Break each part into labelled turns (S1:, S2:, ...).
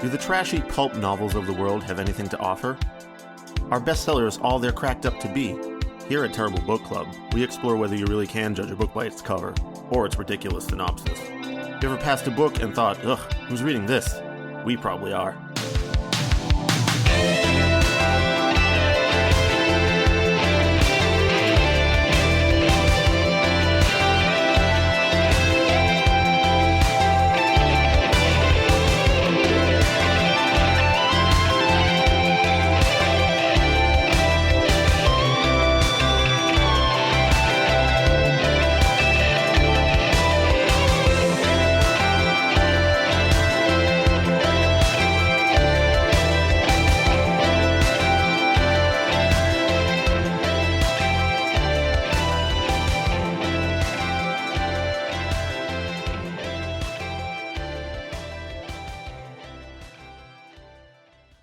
S1: Do the trashy pulp novels of the world have anything to offer? Are bestsellers all they're cracked up to be? Here at Terrible Book Club, we explore whether you really can judge a book by its cover, or its ridiculous synopsis. You ever passed a book and thought, ugh, who's reading this? We probably are.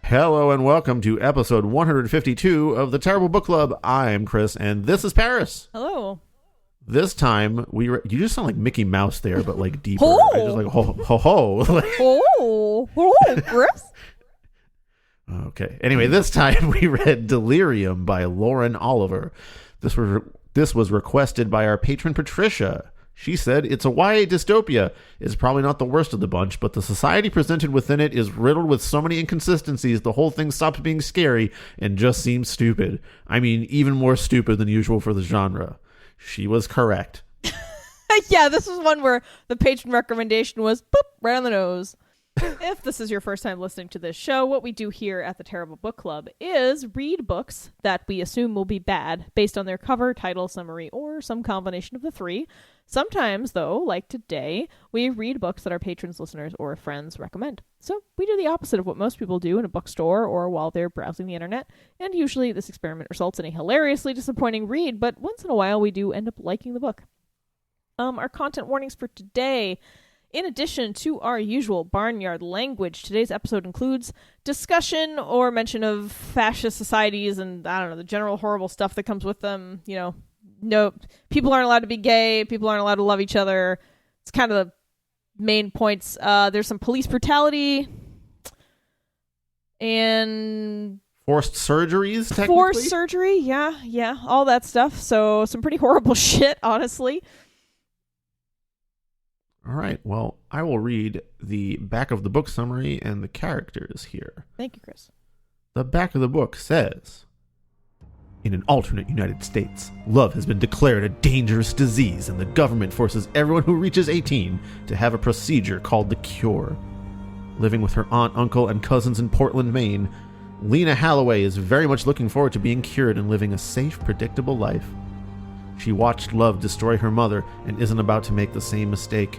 S1: Hello and welcome to episode 152 of the Terrible Book Club. I'm Chris and this is Paris.
S2: Hello.
S1: This time you just sound like Mickey Mouse there, but like deeper.
S2: Ho!
S1: I just like ho ho ho.
S2: Oh, Chris.
S1: Okay. Anyway, this time we read Delirium by Lauren Oliver. This was requested by our patron Patricia. She said, it's a YA dystopia. It's probably not the worst of the bunch, but the society presented within it is riddled with so many inconsistencies, the whole thing stops being scary and just seems stupid. I mean, even more stupid than usual for the genre. She was correct.
S2: Yeah, this was one where the patron recommendation was, boop, right on the nose. If this is your first time listening to this show, what we do here at the Terrible Book Club is read books that we assume will be bad based on their cover, title, summary, or some combination of the three. Sometimes, though, like today, we read books that our patrons, listeners, or friends recommend. So we do the opposite of what most people do in a bookstore or while they're browsing the internet, and usually this experiment results in a hilariously disappointing read, but once in a while we do end up liking the book. Our content warnings for today: in addition to our usual barnyard language, today's episode includes discussion or mention of fascist societies and, I don't know, the general horrible stuff that comes with them. You know, no, people aren't allowed to be gay, people aren't allowed to love each other. It's kind of the main points. There's some police brutality and
S1: Forced surgeries, technically?
S2: Forced surgery, yeah, all that stuff. So some pretty horrible shit, honestly.
S1: All right, well, I will read the back of the book summary and the characters here.
S2: Thank you, Chris.
S1: The back of the book says, in an alternate United States, love has been declared a dangerous disease and the government forces everyone who reaches 18 to have a procedure called the cure. Living with her aunt, uncle, and cousins in Portland, Maine, Lena Holloway is very much looking forward to being cured and living a safe, predictable life. She watched love destroy her mother and isn't about to make the same mistake.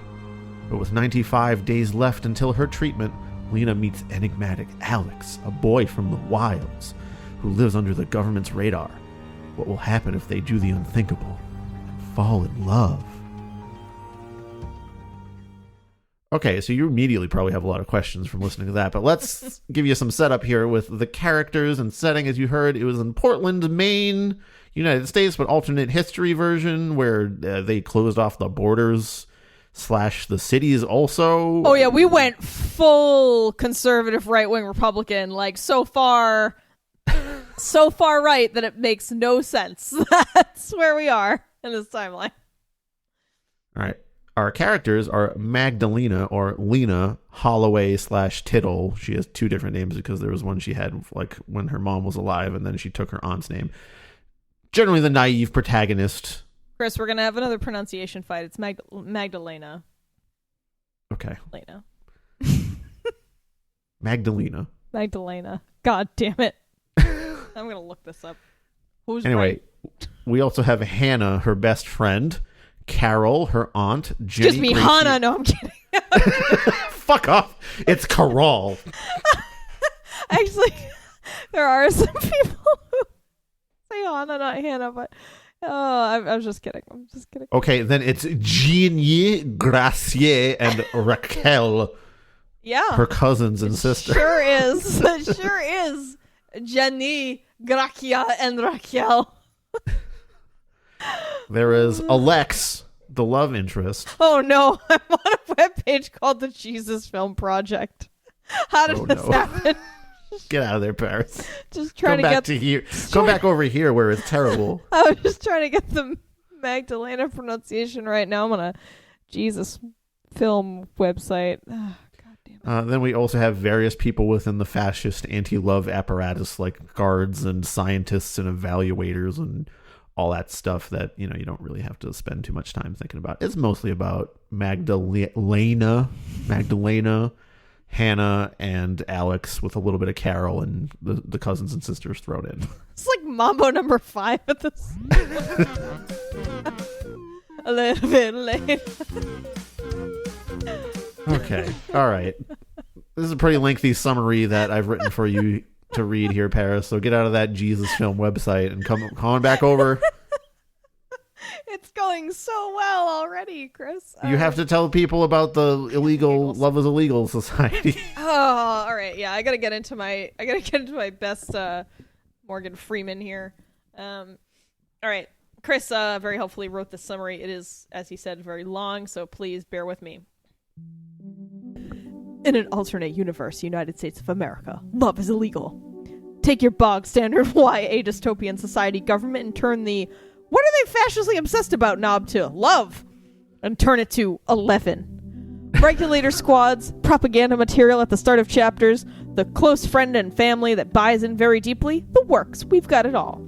S1: But with 95 days left until her treatment, Lena meets enigmatic Alex, a boy from the wilds, who lives under the government's radar. What will happen if they do the unthinkable and fall in love? Okay, so you immediately probably have a lot of questions from listening to that, but let's give you some setup here with the characters and setting. As you heard, it was in Portland, Maine, United States, but alternate history version where they closed off the borders / the cities also.
S2: Oh yeah, we went full conservative right-wing Republican, like so far right that it makes no sense. That's where we are in this timeline.
S1: All right. Our characters are Magdalena, or Lena Holloway / Tittle. She has two different names because there was one she had like when her mom was alive, and then she took her aunt's name. Generally the naive protagonist.
S2: Chris, we're going to have another pronunciation fight. It's Magdalena.
S1: Okay.
S2: Lena.
S1: Magdalena.
S2: God damn it. I'm going to look this up. Who's
S1: anyway,
S2: right?
S1: We also have Hannah, her best friend. Carol, her aunt. Jenny.
S2: Just me, Hannah. No, I'm kidding.
S1: Fuck off. It's Carol.
S2: Actually, there are some people who say Hannah, not Hannah, but I was just kidding.
S1: Okay, then it's Jeannie, Gracier, and Raquel.
S2: Yeah.
S1: Her cousins and sisters.
S2: Sure is. Jenny, Gracia, and Raquel.
S1: There is Alex, the love interest.
S2: Oh no, I'm on a webpage called the Jesus Film Project. How did this happen?
S1: Get out of there, Paris.
S2: Just trying to get
S1: to here. Come back over here where it's terrible.
S2: I was just trying to get the Magdalena pronunciation right now. I'm on a Jesus film website. Oh, God damn it.
S1: Then we also have various people within the fascist anti-love apparatus, like guards and scientists and evaluators and all that stuff that, you don't really have to spend too much time thinking about. It's mostly about Magdalena, Hannah, and Alex, with a little bit of Carol and the cousins and sisters thrown in.
S2: It's like Mambo number 5 at this. A little bit late.
S1: Okay. All right. This is a pretty lengthy summary that I've written for you to read here, Paris. So get out of that Jesus Film website and come on back over.
S2: It's going so well already, Chris.
S1: You have to tell people about the illegal Love is Illegal Society.
S2: Oh, all right. Yeah, I gotta get into my best Morgan Freeman here. All right. Chris very helpfully wrote this summary. It is, as he said, very long, so please bear with me. In an alternate universe, United States of America, love is illegal. Take your bog standard YA dystopian society government and turn the "what are they fascistly obsessed about" knob to love, and turn it to 11. Regulator squads, propaganda material at the start of chapters, the close friend and family that buys in very deeply, the works. We've got it all.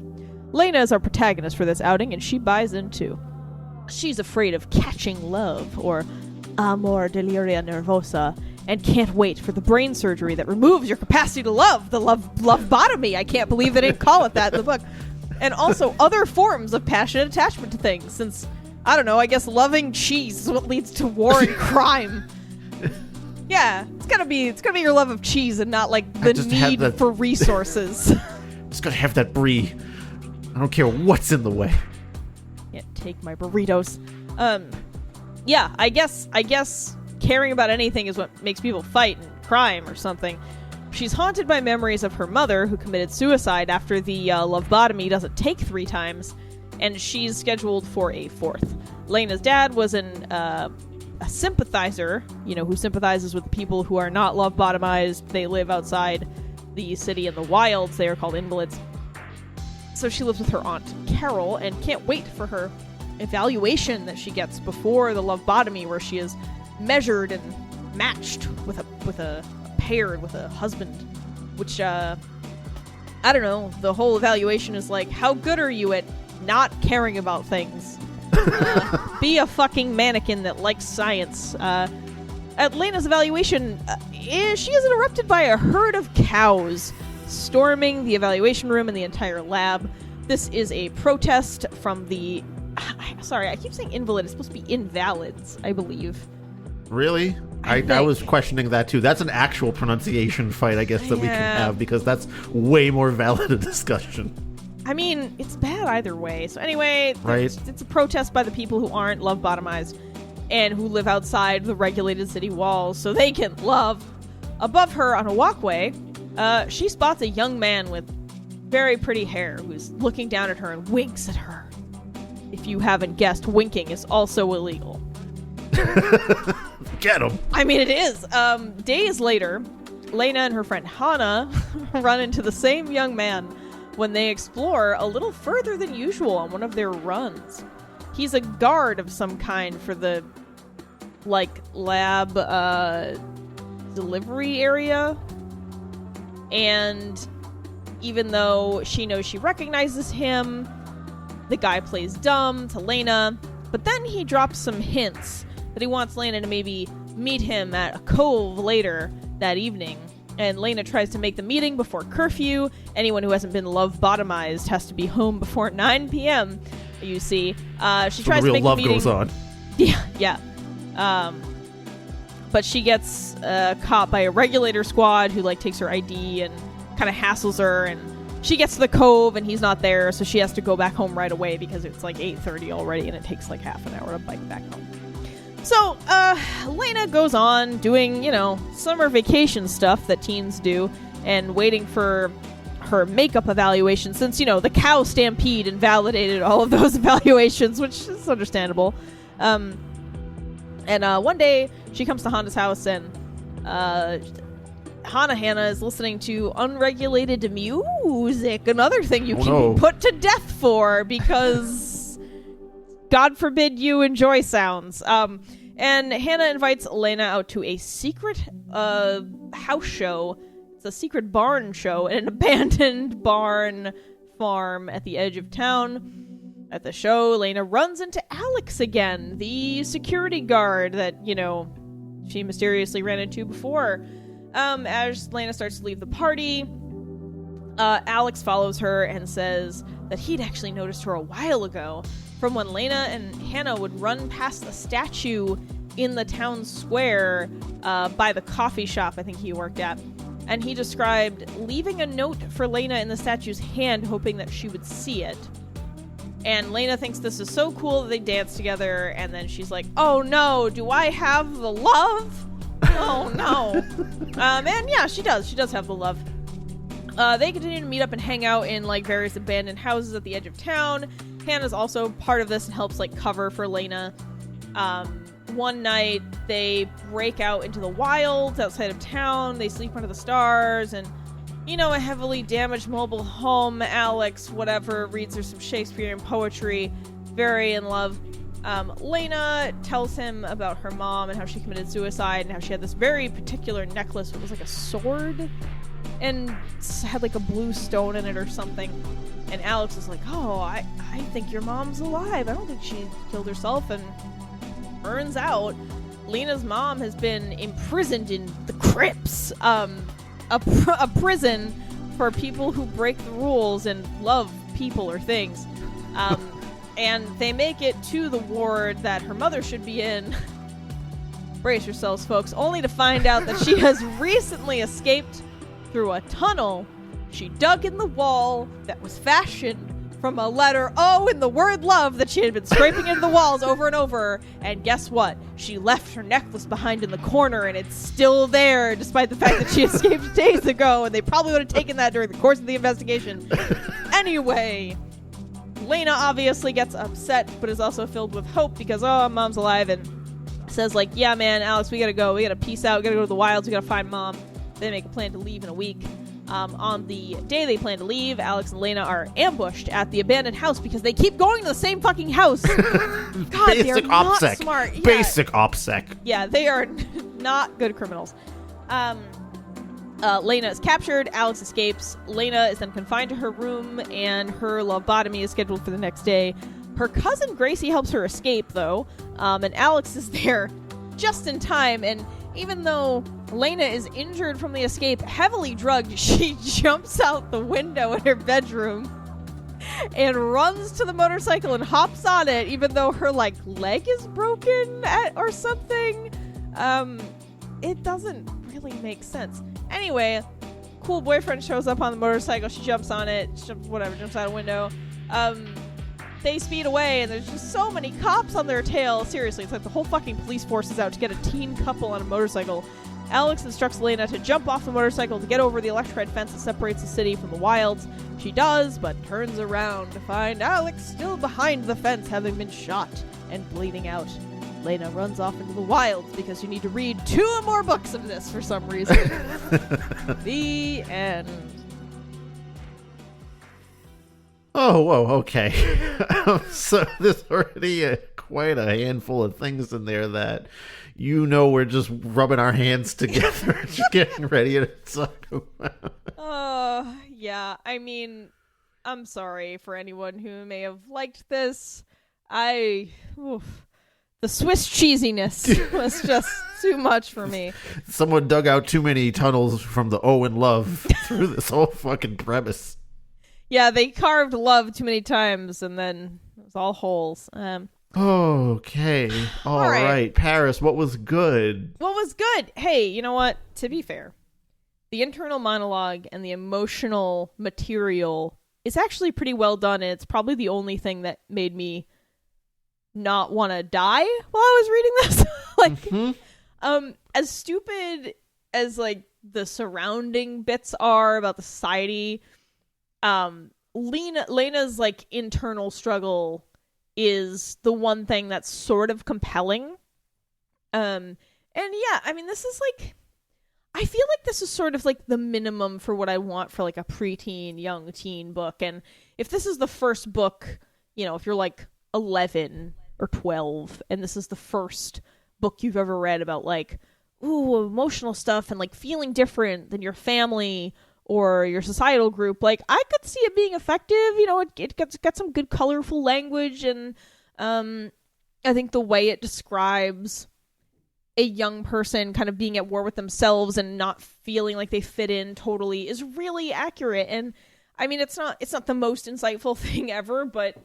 S2: Lena is our protagonist for this outing, and she buys in too. She's afraid of catching love, or amor deliria nervosa, and can't wait for the brain surgery that removes your capacity to love, the lovebotomy. I can't believe they didn't call it that in the book. And also other forms of passionate attachment to things, since, I don't know, I guess loving cheese is what leads to war and crime. Yeah, it's gotta be your love of cheese and not like the need for resources.
S1: Just gotta have that brie. I don't care what's in the way.
S2: Can't take my burritos. Yeah, I guess caring about anything is what makes people fight and crime or something. She's haunted by memories of her mother, who committed suicide after the lovebotomy doesn't take 3 times, and she's scheduled for a 4th. Lena's dad was a sympathizer, who sympathizes with people who are not lovebotomized. They live outside the city in the wilds. They are called invalids. So she lives with her aunt Carol and can't wait for her evaluation that she gets before the lovebotomy, where she is measured and matched with a paired with a husband, which I don't know, the whole evaluation is like, how good are you at not caring about things? Be a fucking mannequin that likes science. At Lena's evaluation, she is interrupted by a herd of cows storming the evaluation room and the entire lab. This is a protest from the sorry, I keep saying invalid. It's supposed to be invalids, I believe.
S1: Really? I was questioning that too. That's an actual pronunciation fight, I guess, that we can have, because that's way more valid a discussion.
S2: I mean, it's bad either way. So anyway,
S1: right.
S2: It's a protest by the people who aren't love-bottomized and who live outside the regulated city walls so they can love. Above her on a walkway, she spots a young man with very pretty hair who's looking down at her and winks at her. If you haven't guessed, winking is also illegal.
S1: Get him.
S2: I mean, it is. Days later, Lena and her friend Hannah run into the same young man when they explore a little further than usual on one of their runs. He's a guard of some kind for the, lab, delivery area. And even though she knows she recognizes him, the guy plays dumb to Lena. But then he drops some hints that he wants Lena to maybe meet him at a cove later that evening. And Lena tries to make the meeting before curfew. Anyone who hasn't been love-bottomized has to be home before 9 p.m., you see. She tries to make the meeting.
S1: The real love goes on.
S2: Yeah. But she gets caught by a regulator squad who, takes her ID and kind of hassles her. And she gets to the cove and he's not there, so she has to go back home right away because it's 8:30 already and it takes half an hour to bike back home. So, Lena goes on doing, summer vacation stuff that teens do and waiting for her makeup evaluation since, the cow stampede invalidated all of those evaluations, which is understandable. And one day she comes to Honda's house and Hannah is listening to unregulated music, another thing you can be put to death for because God forbid you enjoy sounds. And Hannah invites Elena out to a secret house show. It's a secret barn show in an abandoned barn farm at the edge of town. At the show, Elena runs into Alex again, the security guard that, she mysteriously ran into before. As Elena starts to leave the party, Alex follows her and says that he'd actually noticed her a while ago from when Elena and Hannah would run past the statue in the town square by the coffee shop I think he worked at. And he described leaving a note for Lena in the statue's hand, hoping that she would see it. And Lena thinks this is so cool that they dance together, and then she's like, oh no, do I have the love? Oh no. And yeah, she does. She does have the love. They continue to meet up and hang out in various abandoned houses at the edge of town. Hannah's also part of this and helps cover for Lena. One night, they break out into the wilds outside of town. They sleep under the stars, and a heavily damaged mobile home. Alex, whatever, reads her some Shakespearean poetry, very in love. Lena tells him about her mom and how she committed suicide and how she had this very particular necklace. It was like a sword and had a blue stone in it or something. And Alex is like, oh, I think your mom's alive. I don't think she killed herself. And turns out Lena's mom has been imprisoned in the crypts. A prison for people who break the rules and love people or things. And they make it to the ward that her mother should be in. Brace yourselves, folks, only to find out that she has recently escaped through a tunnel she dug in the wall that was fashioned from a letter O in the word love that she had been scraping into the walls over and over. And guess what? She left her necklace behind in the corner, and it's still there, despite the fact that she escaped days ago, and they probably would have taken that during the course of the investigation. Anyway, Lena obviously gets upset, but is also filled with hope because, oh, mom's alive, and says, yeah, man, Alex, we gotta go. We gotta peace out. We gotta go to the wilds. We gotta find mom. They make a plan to leave in a week. On the day they plan to leave, Alex and Lena are ambushed at the abandoned house because they keep going to the same fucking house. God, they're not smart. Yeah.
S1: Basic OPSEC.
S2: Yeah, they are not good criminals. Lena is captured. Alex escapes. Lena is then confined to her room, and her lobotomy is scheduled for the next day. Her cousin Gracie helps her escape, though, and Alex is there just in time, and even though Lena is injured from the escape, heavily drugged, she jumps out the window in her bedroom and runs to the motorcycle and hops on it, even though her leg is broken or something. It doesn't really make sense. Anyway, cool boyfriend shows up on the motorcycle. She jumps on it, jumps out a window. They speed away, and there's just so many cops on their tail. Seriously, it's like the whole fucking police force is out to get a teen couple on a motorcycle. Alex instructs Lena to jump off the motorcycle to get over the electrified fence that separates the city from the wilds. She does, but turns around to find Alex still behind the fence, having been shot and bleeding out. Lena runs off into the wilds because you need to read 2 more books of this for some reason. The end.
S1: Oh, whoa, okay. So there's already quite a handful of things in there that we're just rubbing our hands together, just getting ready to talk about.
S2: Yeah. I mean, I'm sorry for anyone who may have liked this. The Swiss cheesiness was just too much for me.
S1: Someone dug out too many tunnels from the O in love through this whole fucking premise.
S2: Yeah, they carved love too many times, and then it was all holes.
S1: Okay. All right. Paris, what was good?
S2: What was good? Hey, you know what? To be fair, the internal monologue and the emotional material is actually pretty well done, and it's probably the only thing that made me not want to die while I was reading this. As stupid as the surrounding bits are about the society, Lena's internal struggle is the one thing that's sort of compelling. And yeah, I mean, this is I feel like this is sort of like the minimum for what I want for like a preteen, young teen book. And if this is the first book, if you're like 11 or 12 and this is the first book you've ever read about like, ooh, emotional stuff and like feeling different than your family or your societal group, like I could see it being effective. It got some good colorful language, and I think the way it describes a young person kind of being at war with themselves and not feeling like they fit in totally is really accurate. And I mean, it's not the most insightful thing ever, but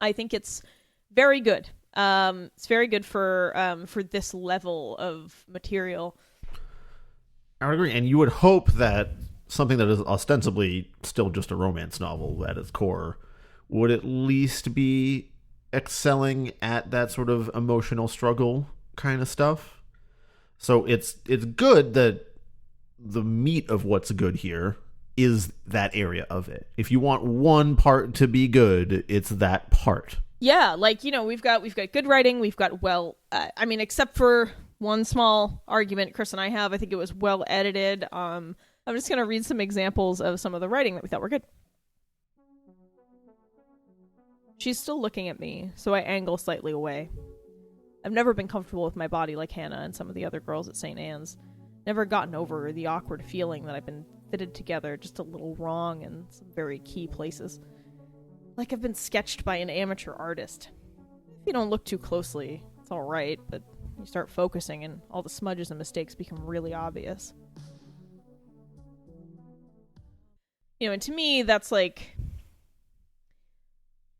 S2: I think it's very good. It's very good for this level of material.
S1: I would agree, and you would hope that something that is ostensibly still just a romance novel at its core would at least be excelling at that sort of emotional struggle kind of stuff. So it's good that the meat of what's good here is that area of it. If you want one part to be good, it's that part. Yeah,
S2: like, we've got good writing, we've got except for one small argument Chris and I have, I think it was well edited. I'm just going to read some examples of some of the writing that we thought were good. She's still looking at me, so I angle slightly away. I've never been comfortable with my body like Hannah and some of the other girls at St. Anne's. Never gotten over the awkward feeling that I've been fitted together just a little wrong in some very key places. Like I've been sketched by an amateur artist. If you don't look too closely, it's alright, but you start focusing and all the smudges and mistakes become really obvious. And to me, that's like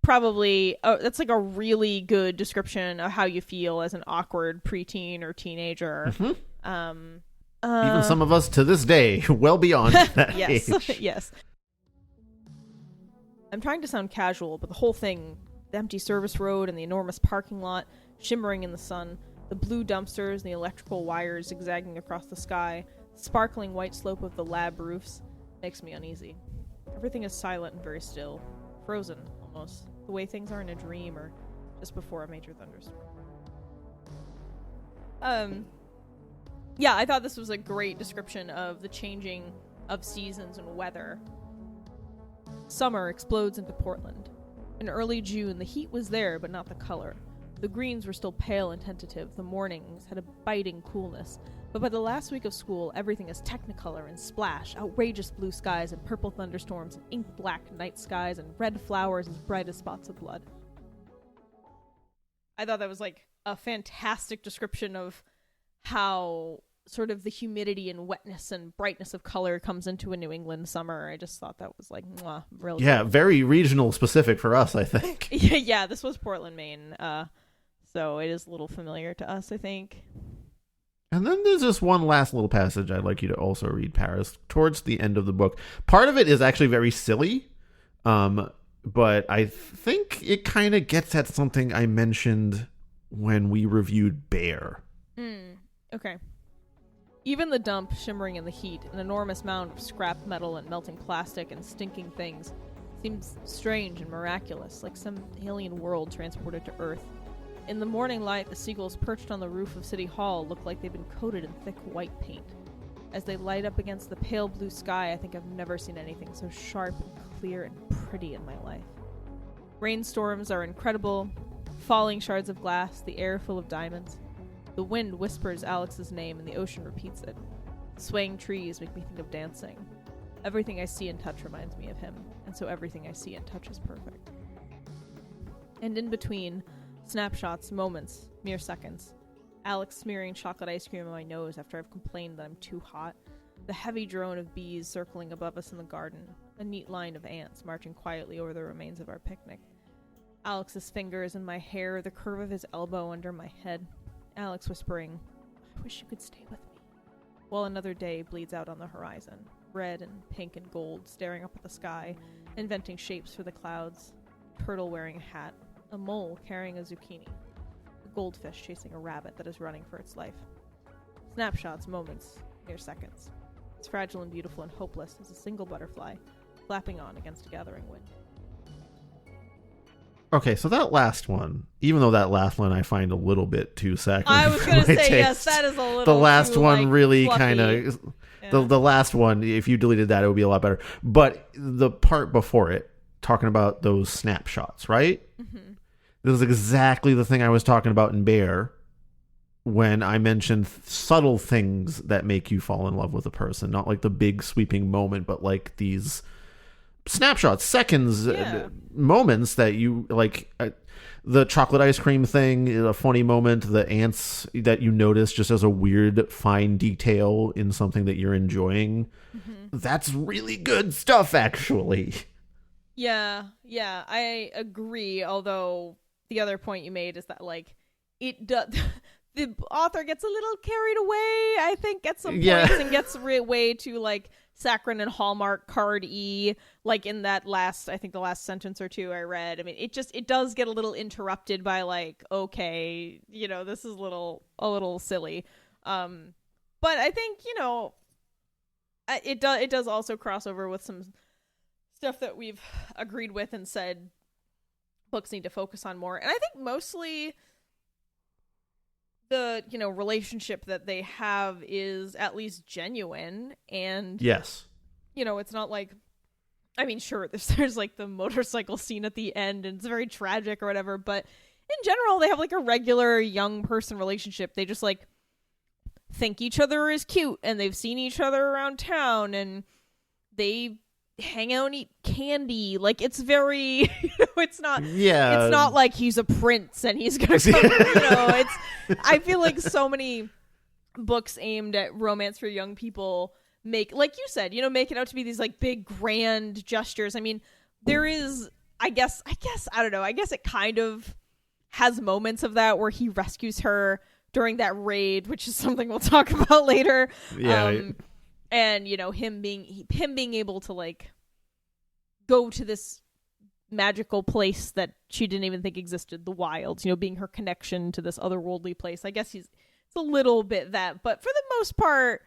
S2: that's like a really good description of how you feel as an awkward preteen or teenager.
S1: Mm-hmm. Even some of us to this day, well beyond that
S2: yes.
S1: age.
S2: Yes. I'm trying to sound casual, but the whole thing, the empty service road and the enormous parking lot shimmering in the sun, the blue dumpsters and the electrical wires zigzagging across the sky, the sparkling white slope of the lab roofs, makes me uneasy. Everything is silent and very still, frozen almost, the way things are in a dream or just before a major thunderstorm. Yeah, I thought this was a great description of the changing of seasons and weather. Summer explodes into Portland. In early June, the heat was there, but not the color. The greens were still pale and tentative, the mornings had a biting coolness, but by the last week of school, everything is technicolor and splash, outrageous blue skies and purple thunderstorms and ink-black night skies and red flowers as bright as spots of blood. I thought that was like a fantastic description of how sort of the humidity and wetness and brightness of color comes into a New England summer. I just thought that was like, really
S1: good. Very regional specific for us, I think.
S2: Yeah, this was Portland, Maine. So it is a little familiar to us, I think.
S1: And then there's this one last little passage I'd like you to also read, Paris, towards the end of the book. Part of it is actually very silly, but I think it kind of gets at something I mentioned when we reviewed Bear.
S2: Okay. Even the dump, shimmering in the heat, an enormous mound of scrap metal and melting plastic and stinking things, seems strange and miraculous, like some alien world transported to Earth. In the morning light, the seagulls perched on the roof of City Hall look like they've been coated in thick white paint. As they light up against the pale blue sky, I think I've never seen anything so sharp and clear and pretty in my life. Rainstorms are incredible, falling shards of glass, the air full of diamonds. The wind whispers Alex's name and the ocean repeats it. Swaying trees make me think of dancing. Everything I see and touch reminds me of him, and so everything I see and touch is perfect. And in between, snapshots, moments, mere seconds. Alex smearing chocolate ice cream on my nose after I've complained that I'm too hot. The heavy drone of bees circling above us in the garden. A neat line of ants marching quietly over the remains of our picnic. Alex's fingers in my hair, the curve of his elbow under my head. Alex whispering, I wish you could stay with me. While another day bleeds out on the horizon. Red and pink and gold, staring up at the sky, inventing shapes for the clouds. Turtle wearing a hat. A mole carrying a zucchini. A goldfish chasing a rabbit that is running for its life. Snapshots, moments, mere seconds. As fragile and beautiful and hopeless as a single butterfly, flapping on against a gathering wind.
S1: Okay, so that last one, even though that last one I find a little bit too saccharine.
S2: I was going to say, yes, that is a little
S1: The last
S2: too,
S1: one
S2: like,
S1: really
S2: fluffy.
S1: kind of...
S2: Yeah.
S1: The last one, if you deleted that, it would be a lot better. But the part before it, talking about those snapshots, right? Mm-hmm. This is exactly the thing I was talking about in Bear when I mentioned subtle things that make you fall in love with a person. Not like the big sweeping moment, but like these snapshots, seconds, moments that you like. The chocolate ice cream thing is a funny moment. The ants that you notice just as a weird fine detail in something that you're enjoying. Mm-hmm. That's really good stuff, actually.
S2: Yeah, I agree. Although the other point you made is that like it does. The author gets a little carried away, I think, at some points, and gets way too like saccharine and Hallmark card-y, like in that last, I think the last sentence or two I read. I mean, it does get a little interrupted by like, okay, this is a little silly. But I think, it does also cross over with some stuff that we've agreed with and said books need to focus on more. And I think mostly the relationship that they have is at least genuine, and
S1: yes,
S2: it's not like, I mean, sure, there's like the motorcycle scene at the end and it's very tragic or whatever, but in general they have like a regular young person relationship. They just like think each other is cute, and they've seen each other around town, and they hang out and eat candy. Like, it's very it's not like he's a prince and he's gonna come, I feel like so many books aimed at romance for young people make, like you said, make it out to be these like big grand gestures. I mean, there is, I guess I don't know, I guess it kind of has moments of that where he rescues her during that raid, which is something we'll talk about later. And him being able to like go to this magical place that she didn't even think existed, the wilds, being her connection to this otherworldly place. I guess it's a little bit that, but for the most part,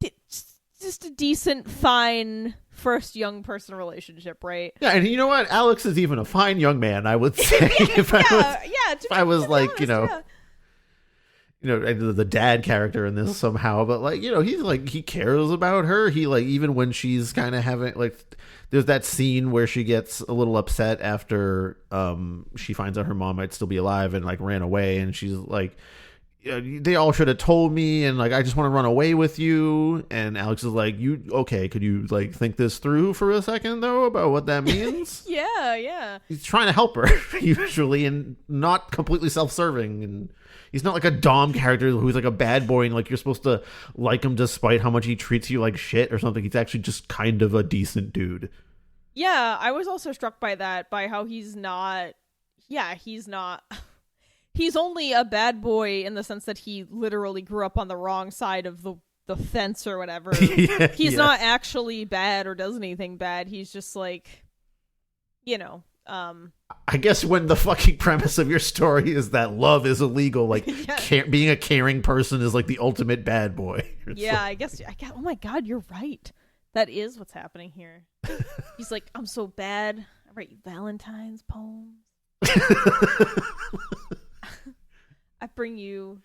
S2: it's just a decent, fine first young person relationship, right?
S1: Yeah, and you know what? Alex is even a fine young man, I would say. If I was like, honest, the dad character in this somehow, but like, he's like, he cares about her. He like, even when she's kind of having like, there's that scene where she gets a little upset after she finds out her mom might still be alive and like ran away, and she's like, they all should have told me, and like, I just want to run away with you. And Alex is like, could you like think this through for a second though about what that means?
S2: Yeah.
S1: He's trying to help her usually, and not completely self-serving, and he's not like a Dom character who's like a bad boy and like you're supposed to like him despite how much he treats you like shit or something. He's actually just kind of a decent dude.
S2: Yeah, I was also struck by that, by how he's only a bad boy in the sense that he literally grew up on the wrong side of the fence or whatever. He's not actually bad or does anything bad. He's just like,
S1: I guess when the fucking premise of your story is that love is illegal, like being a caring person is like the ultimate bad boy.
S2: I guess. Oh my God, you're right. That is what's happening here. He's like, I'm so bad, I write you Valentine's poems. I bring you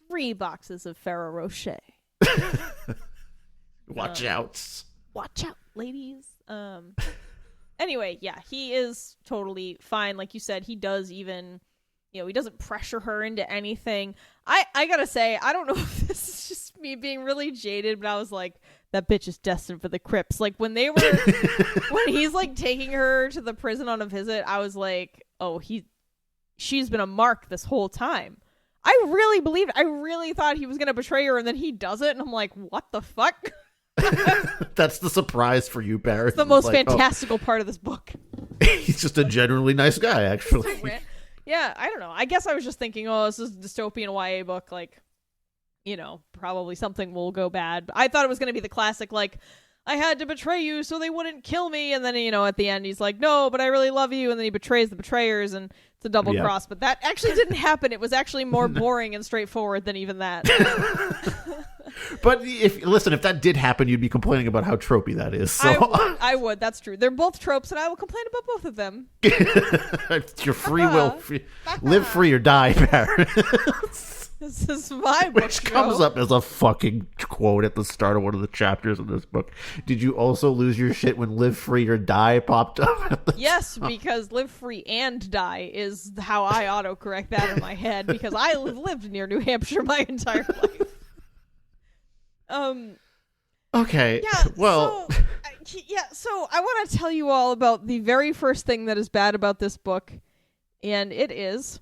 S2: 3 boxes of Ferrero Rocher.
S1: Watch out,
S2: ladies. Anyway, yeah, he is totally fine. Like you said, he does even, he doesn't pressure her into anything. I gotta say, I don't know if this is just me being really jaded, but I was like, that bitch is destined for the crypts. Like when he's like taking her to the prison on a visit, I was like, oh, she's been a mark this whole time. I really thought he was going to betray her, and then he does it, and I'm like, what the fuck?
S1: That's the surprise for you, Barrett.
S2: It's the most fantastical part of this book.
S1: He's just a generally nice guy, actually.
S2: Yeah, I don't know. I guess I was just thinking, oh, this is a dystopian YA book, like, probably something will go bad. I thought it was going to be the classic, like, I had to betray you so they wouldn't kill me, and then, at the end he's like, no, but I really love you, and then he betrays the betrayers, and it's a double cross, but that actually didn't happen. It was actually more boring and straightforward than even that.
S1: But if that did happen, you'd be complaining about how tropey that is. So
S2: I would. That's true. They're both tropes, and I will complain about both of them.
S1: Your free will, live free or die, Paris.
S2: This is my book,
S1: which comes up as a fucking quote at the start of one of the chapters in this book. Did you also lose your shit when "live free or die" popped up?
S2: Yes, because "live free and die" is how I autocorrect that in my head, because I lived near New Hampshire my entire life.
S1: Okay.
S2: Yeah.
S1: Well.
S2: So I want to tell you all about the very first thing that is bad about this book, and it is.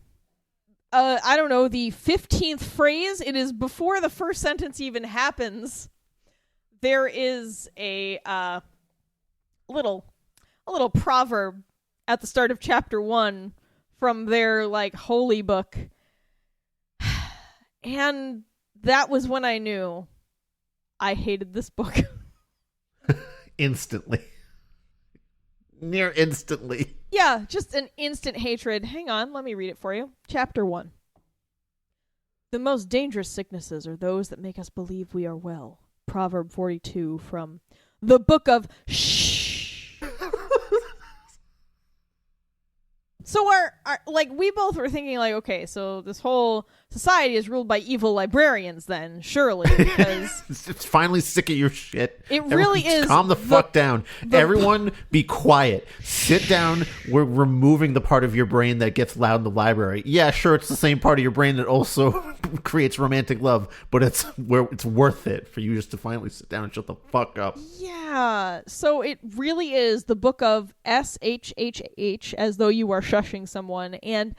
S2: I don't know, the 15th phrase. It is before the first sentence even happens. There is a little proverb at the start of chapter 1 from their holy book. And that was when I knew I hated this book.
S1: Instantly. Near instantly.
S2: Yeah, just an instant hatred. Hang on, let me read it for you. Chapter 1. The most dangerous sicknesses are those that make us believe we are well. Proverb 42 from the book of Shh. So we both were thinking okay, so this whole society is ruled by evil librarians then, surely, because
S1: it's finally sick of your shit.
S2: It really is.
S1: Calm the fuck down. Everyone be quiet. Sit down. We're removing the part of your brain that gets loud in the library. Yeah, sure, it's the same part of your brain that also creates romantic love, but it's worth it for you just to finally sit down and shut the fuck up.
S2: Yeah. So it really is the book of SHHH, as though you are shushing someone, and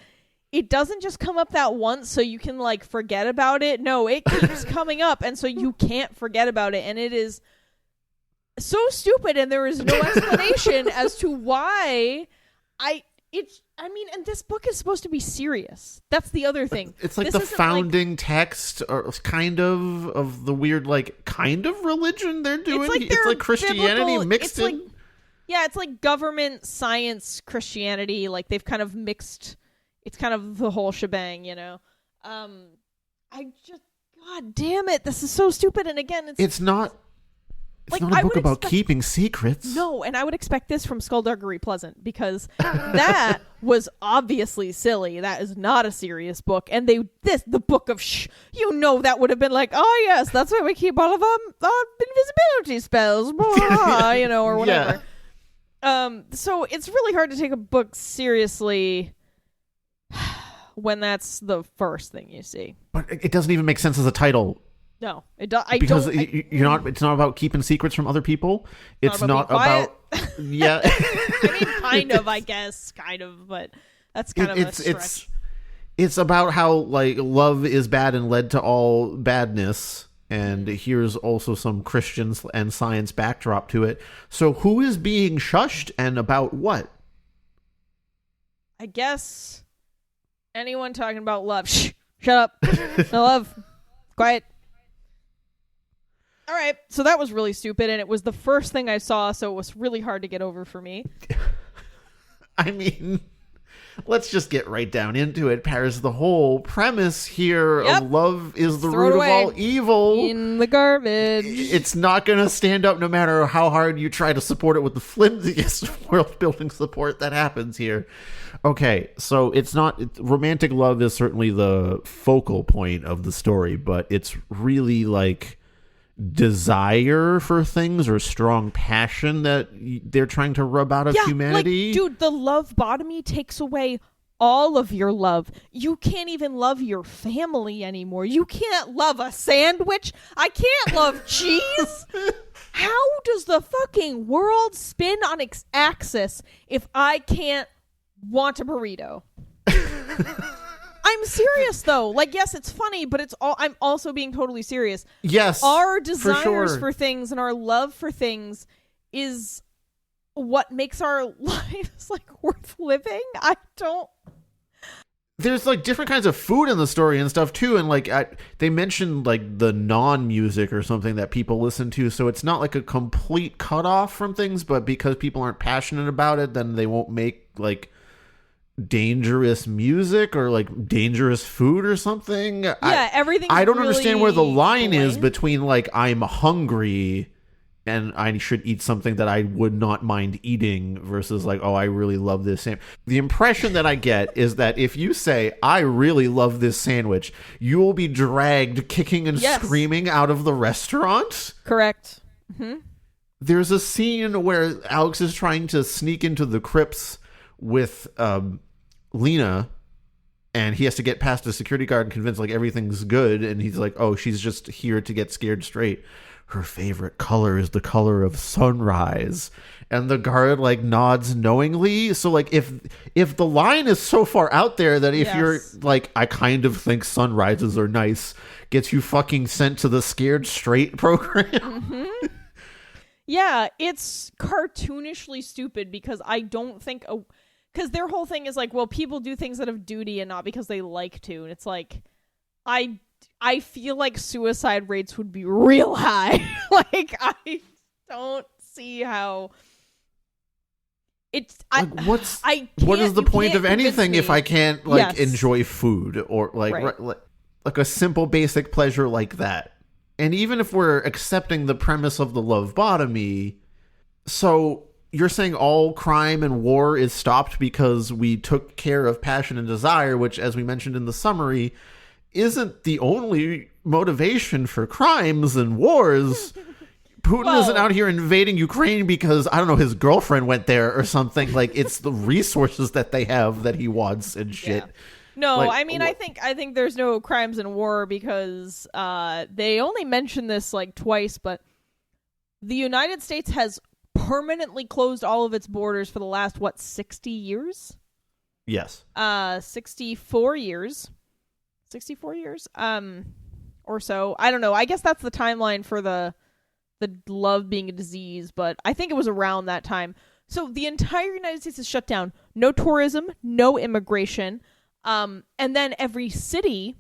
S2: it doesn't just come up that once so you can forget about it. No, it keeps coming up, and so you can't forget about it, and it is so stupid, and there is no explanation as to why. And this book is supposed to be serious. That's the other thing.
S1: It's the founding text, or kind of the weird, kind of religion they're doing. It's like Christianity
S2: biblical,
S1: mixed in.
S2: It's like government, science, Christianity. They've kind of mixed. It's kind of the whole shebang, God damn it, this is so stupid. And again, it's not. It's not a book about keeping secrets. No, and I would expect this from Skullduggery Pleasant, because that was obviously silly. That is not a serious book. And the book of Shh, that would have been oh yes, that's why we keep all of our invisibility spells, or whatever. Yeah. So it's really hard to take a book seriously when that's the first thing you see.
S1: But it doesn't even make sense as a title.
S2: No, it
S1: because you're not. It's not about keeping secrets from other people. It's not about. Yeah,
S2: I mean, kind of. I guess, kind of, but that's kind of a stretch.
S1: It's about how love is bad and led to all badness, and here's also some Christians and science backdrop to it. So who is being shushed and about what?
S2: I guess anyone talking about love. Shh, shut up. No love. Quiet. All right, so that was really stupid, and it was the first thing I saw, so it was really hard to get over for me.
S1: I mean, let's just get right down into it. Paris, the whole premise here of love is the root of all evil.
S2: In the garbage.
S1: It's not going to stand up no matter how hard you try to support it with the flimsiest world-building support that happens here. Okay, so romantic love is certainly the focal point of the story, but it's really desire for things or strong passion that they're trying to rub out of humanity.
S2: Dude, the lovebotomy takes away all of your love. You can't even love your family anymore. You can't love a sandwich. I can't love cheese. How does the fucking world spin on its axis if I can't want a burrito? I'm serious though. Yes, it's funny, but I'm also being totally serious.
S1: Yes.
S2: Our desires for things and our love for things is what makes our lives worth living.
S1: There's different kinds of food in the story and stuff too, and they mentioned the non-music or something that people listen to, so it's not a complete cutoff from things, but because people aren't passionate about it, then they won't make dangerous music or like dangerous food or something.
S2: Yeah, everything.
S1: I don't understand where the line is
S2: bland.
S1: between like I'm hungry and I should eat something that I would not mind eating versus like, oh, I really love this sandwich. The impression that I get is that if you say, I really love this sandwich, you will be dragged kicking and screaming out of the restaurant.
S2: Correct. Mm-hmm.
S1: There's a scene where Alex is trying to sneak into the crypts with Lena, and he has to get past a security guard and convince like everything's good, and he's like, oh, she's just here to get scared straight. Her favorite color is the color of sunrise. And the guard like nods knowingly. So like if the line is so far out there that if you're like, I kind of think sunrises are nice, gets you fucking sent to the scared straight program.
S2: Mm-hmm. Yeah, it's cartoonishly stupid because I don't think because their whole thing is like, well, people do things out of duty and not because they like to. And it's like, I feel like suicide rates would be real high. Like, I don't see how it's.
S1: What is the point of anything if I can't like enjoy food or like like a simple basic pleasure like that? And even if we're accepting the premise of the lovebotomy, so you're saying all crime and war is stopped because we took care of passion and desire, which, as we mentioned in the summary, isn't the only motivation for crimes and wars. Putin isn't out here invading Ukraine because, I don't know, his girlfriend went there or something. Like, it's the resources that they have that he wants and shit.
S2: Yeah. No,
S1: like,
S2: I mean, I think there's no crimes in war because they only mention this like twice, but the United States has permanently closed all of its borders for the last 60 years?
S1: Yes.
S2: 64 years. 64 years or so. I don't know. I guess that's the timeline for the love being a disease, but I think it was around that time. So the entire United States is shut down. No tourism, no immigration. And then every city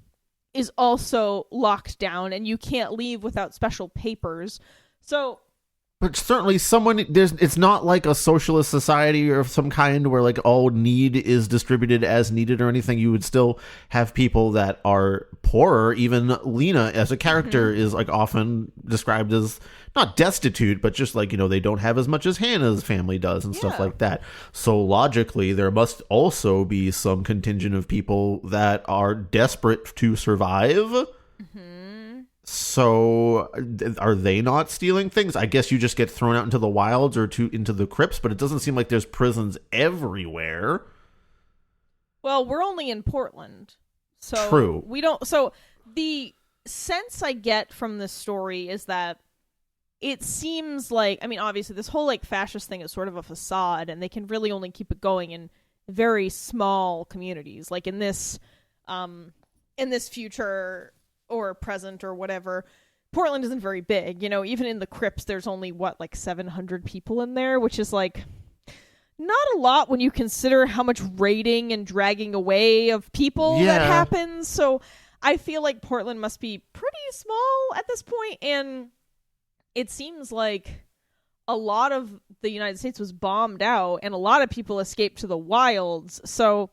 S2: is also locked down and you can't leave without special papers. So
S1: but certainly it's not like a socialist society or some kind where like all need is distributed as needed or anything. You would still have people that are poorer. Even Lena as a character is like often described as not destitute, but just like, you know, they don't have as much as Hannah's family does and stuff like that. So logically, there must also be some contingent of people that are desperate to survive. Mm-hmm. So are they not stealing things? I guess you just get thrown out into the wilds or into the crypts, but it doesn't seem like there's prisons everywhere.
S2: Well, we're only in Portland. So
S1: true.
S2: We don't. So the sense I get from this story is that it seems like, I mean, obviously this whole like fascist thing is sort of a facade and they can really only keep it going in very small communities. Like in this future or present or whatever, Portland isn't very big. You know, even in the crypts, there's only, 700 people in there, which is, like, not a lot when you consider how much raiding and dragging away of people that happens. So I feel like Portland must be pretty small at this point, and it seems like a lot of the United States was bombed out, and a lot of people escaped to the wilds, so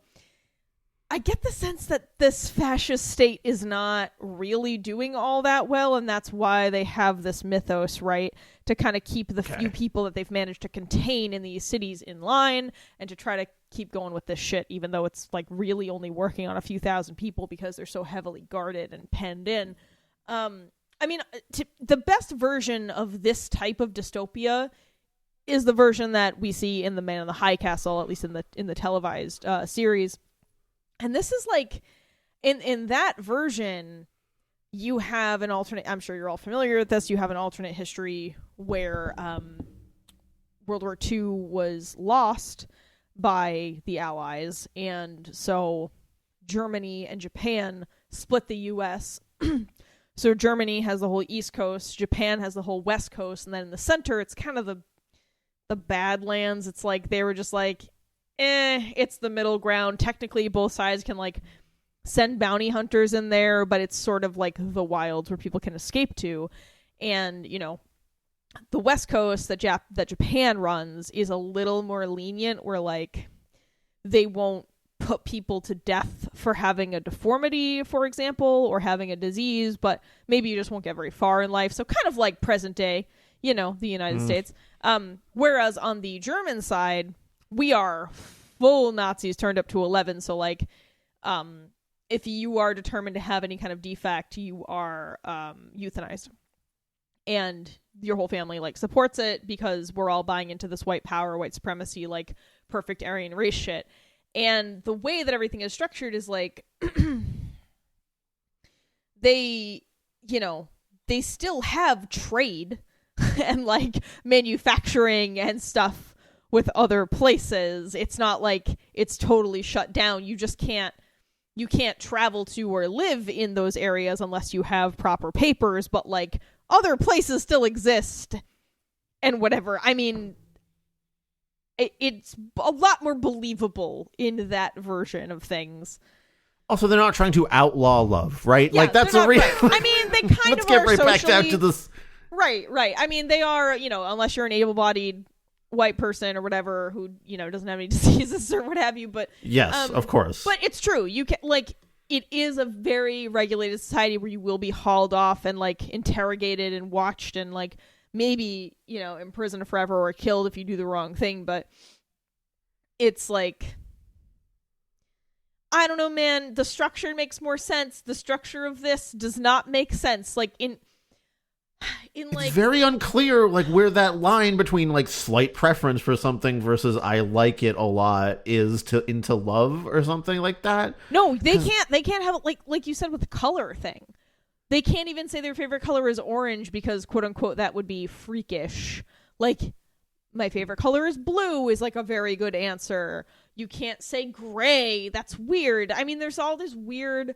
S2: I get the sense that this fascist state is not really doing all that well, and that's why they have this mythos, right? To kind of keep the few people that they've managed to contain in these cities in line, and to try to keep going with this shit, even though it's like really only working on a few thousand people because they're so heavily guarded and penned in. I mean, the best version of this type of dystopia is the version that we see in The Man in the High Castle, at least in the televised series. And this is like, in that version, you have an alternate, I'm sure you're all familiar with this, you have an alternate history where World War II was lost by the Allies, and so Germany and Japan split the U.S. So Germany has the whole East Coast, Japan has the whole West Coast, and then in the center, it's kind of the Badlands. It's like, they were just like, it's the middle ground. Technically, both sides can like send bounty hunters in there, but it's sort of like the wilds where people can escape to. And, you know, the West Coast that Japan runs is a little more lenient, where like they won't put people to death for having a deformity, for example, or having a disease, but maybe you just won't get very far in life. So kind of like present day, you know, the United States. Whereas on the German side, we are full Nazis turned up to 11. So like, if you are determined to have any kind of defect, you are euthanized. And your whole family like supports it because we're all buying into this white power, white supremacy, like perfect Aryan race shit. And the way that everything is structured is like they, you know, they still have trade and like manufacturing and stuff with other places. It's not like it's totally shut down. You can't travel to or live in those areas unless you have proper papers, but like other places still exist and whatever. I mean, it's a lot more believable in that version of things.
S1: Also, they're not trying to outlaw love, right?
S2: Yeah,
S1: like, that's a
S2: real.
S1: right.
S2: I mean, they kind
S1: Let's
S2: of
S1: get
S2: are
S1: right
S2: socially...
S1: back down to this.
S2: Right. I mean, they are, you know, unless you're an able-bodied white person or whatever who, you know, doesn't have any diseases or what have you, but...
S1: Yes, of course.
S2: But it's true. You can, like, it is a very regulated society where you will be hauled off and, like, interrogated and watched and, like, maybe, you know, imprisoned forever or killed if you do the wrong thing, but... It's like, I don't know, man. The structure makes more sense. The structure of this does not make sense. Like it's like,
S1: very unclear, like where that line between like slight preference for something versus I like it a lot is to into love or something like that.
S2: No, they can't. They can't have it like you said with the color thing. They can't even say their favorite color is orange because quote unquote that would be freakish. Like. My favorite color is blue is like a very good answer. You can't say gray. That's weird. I mean, there's all this weird,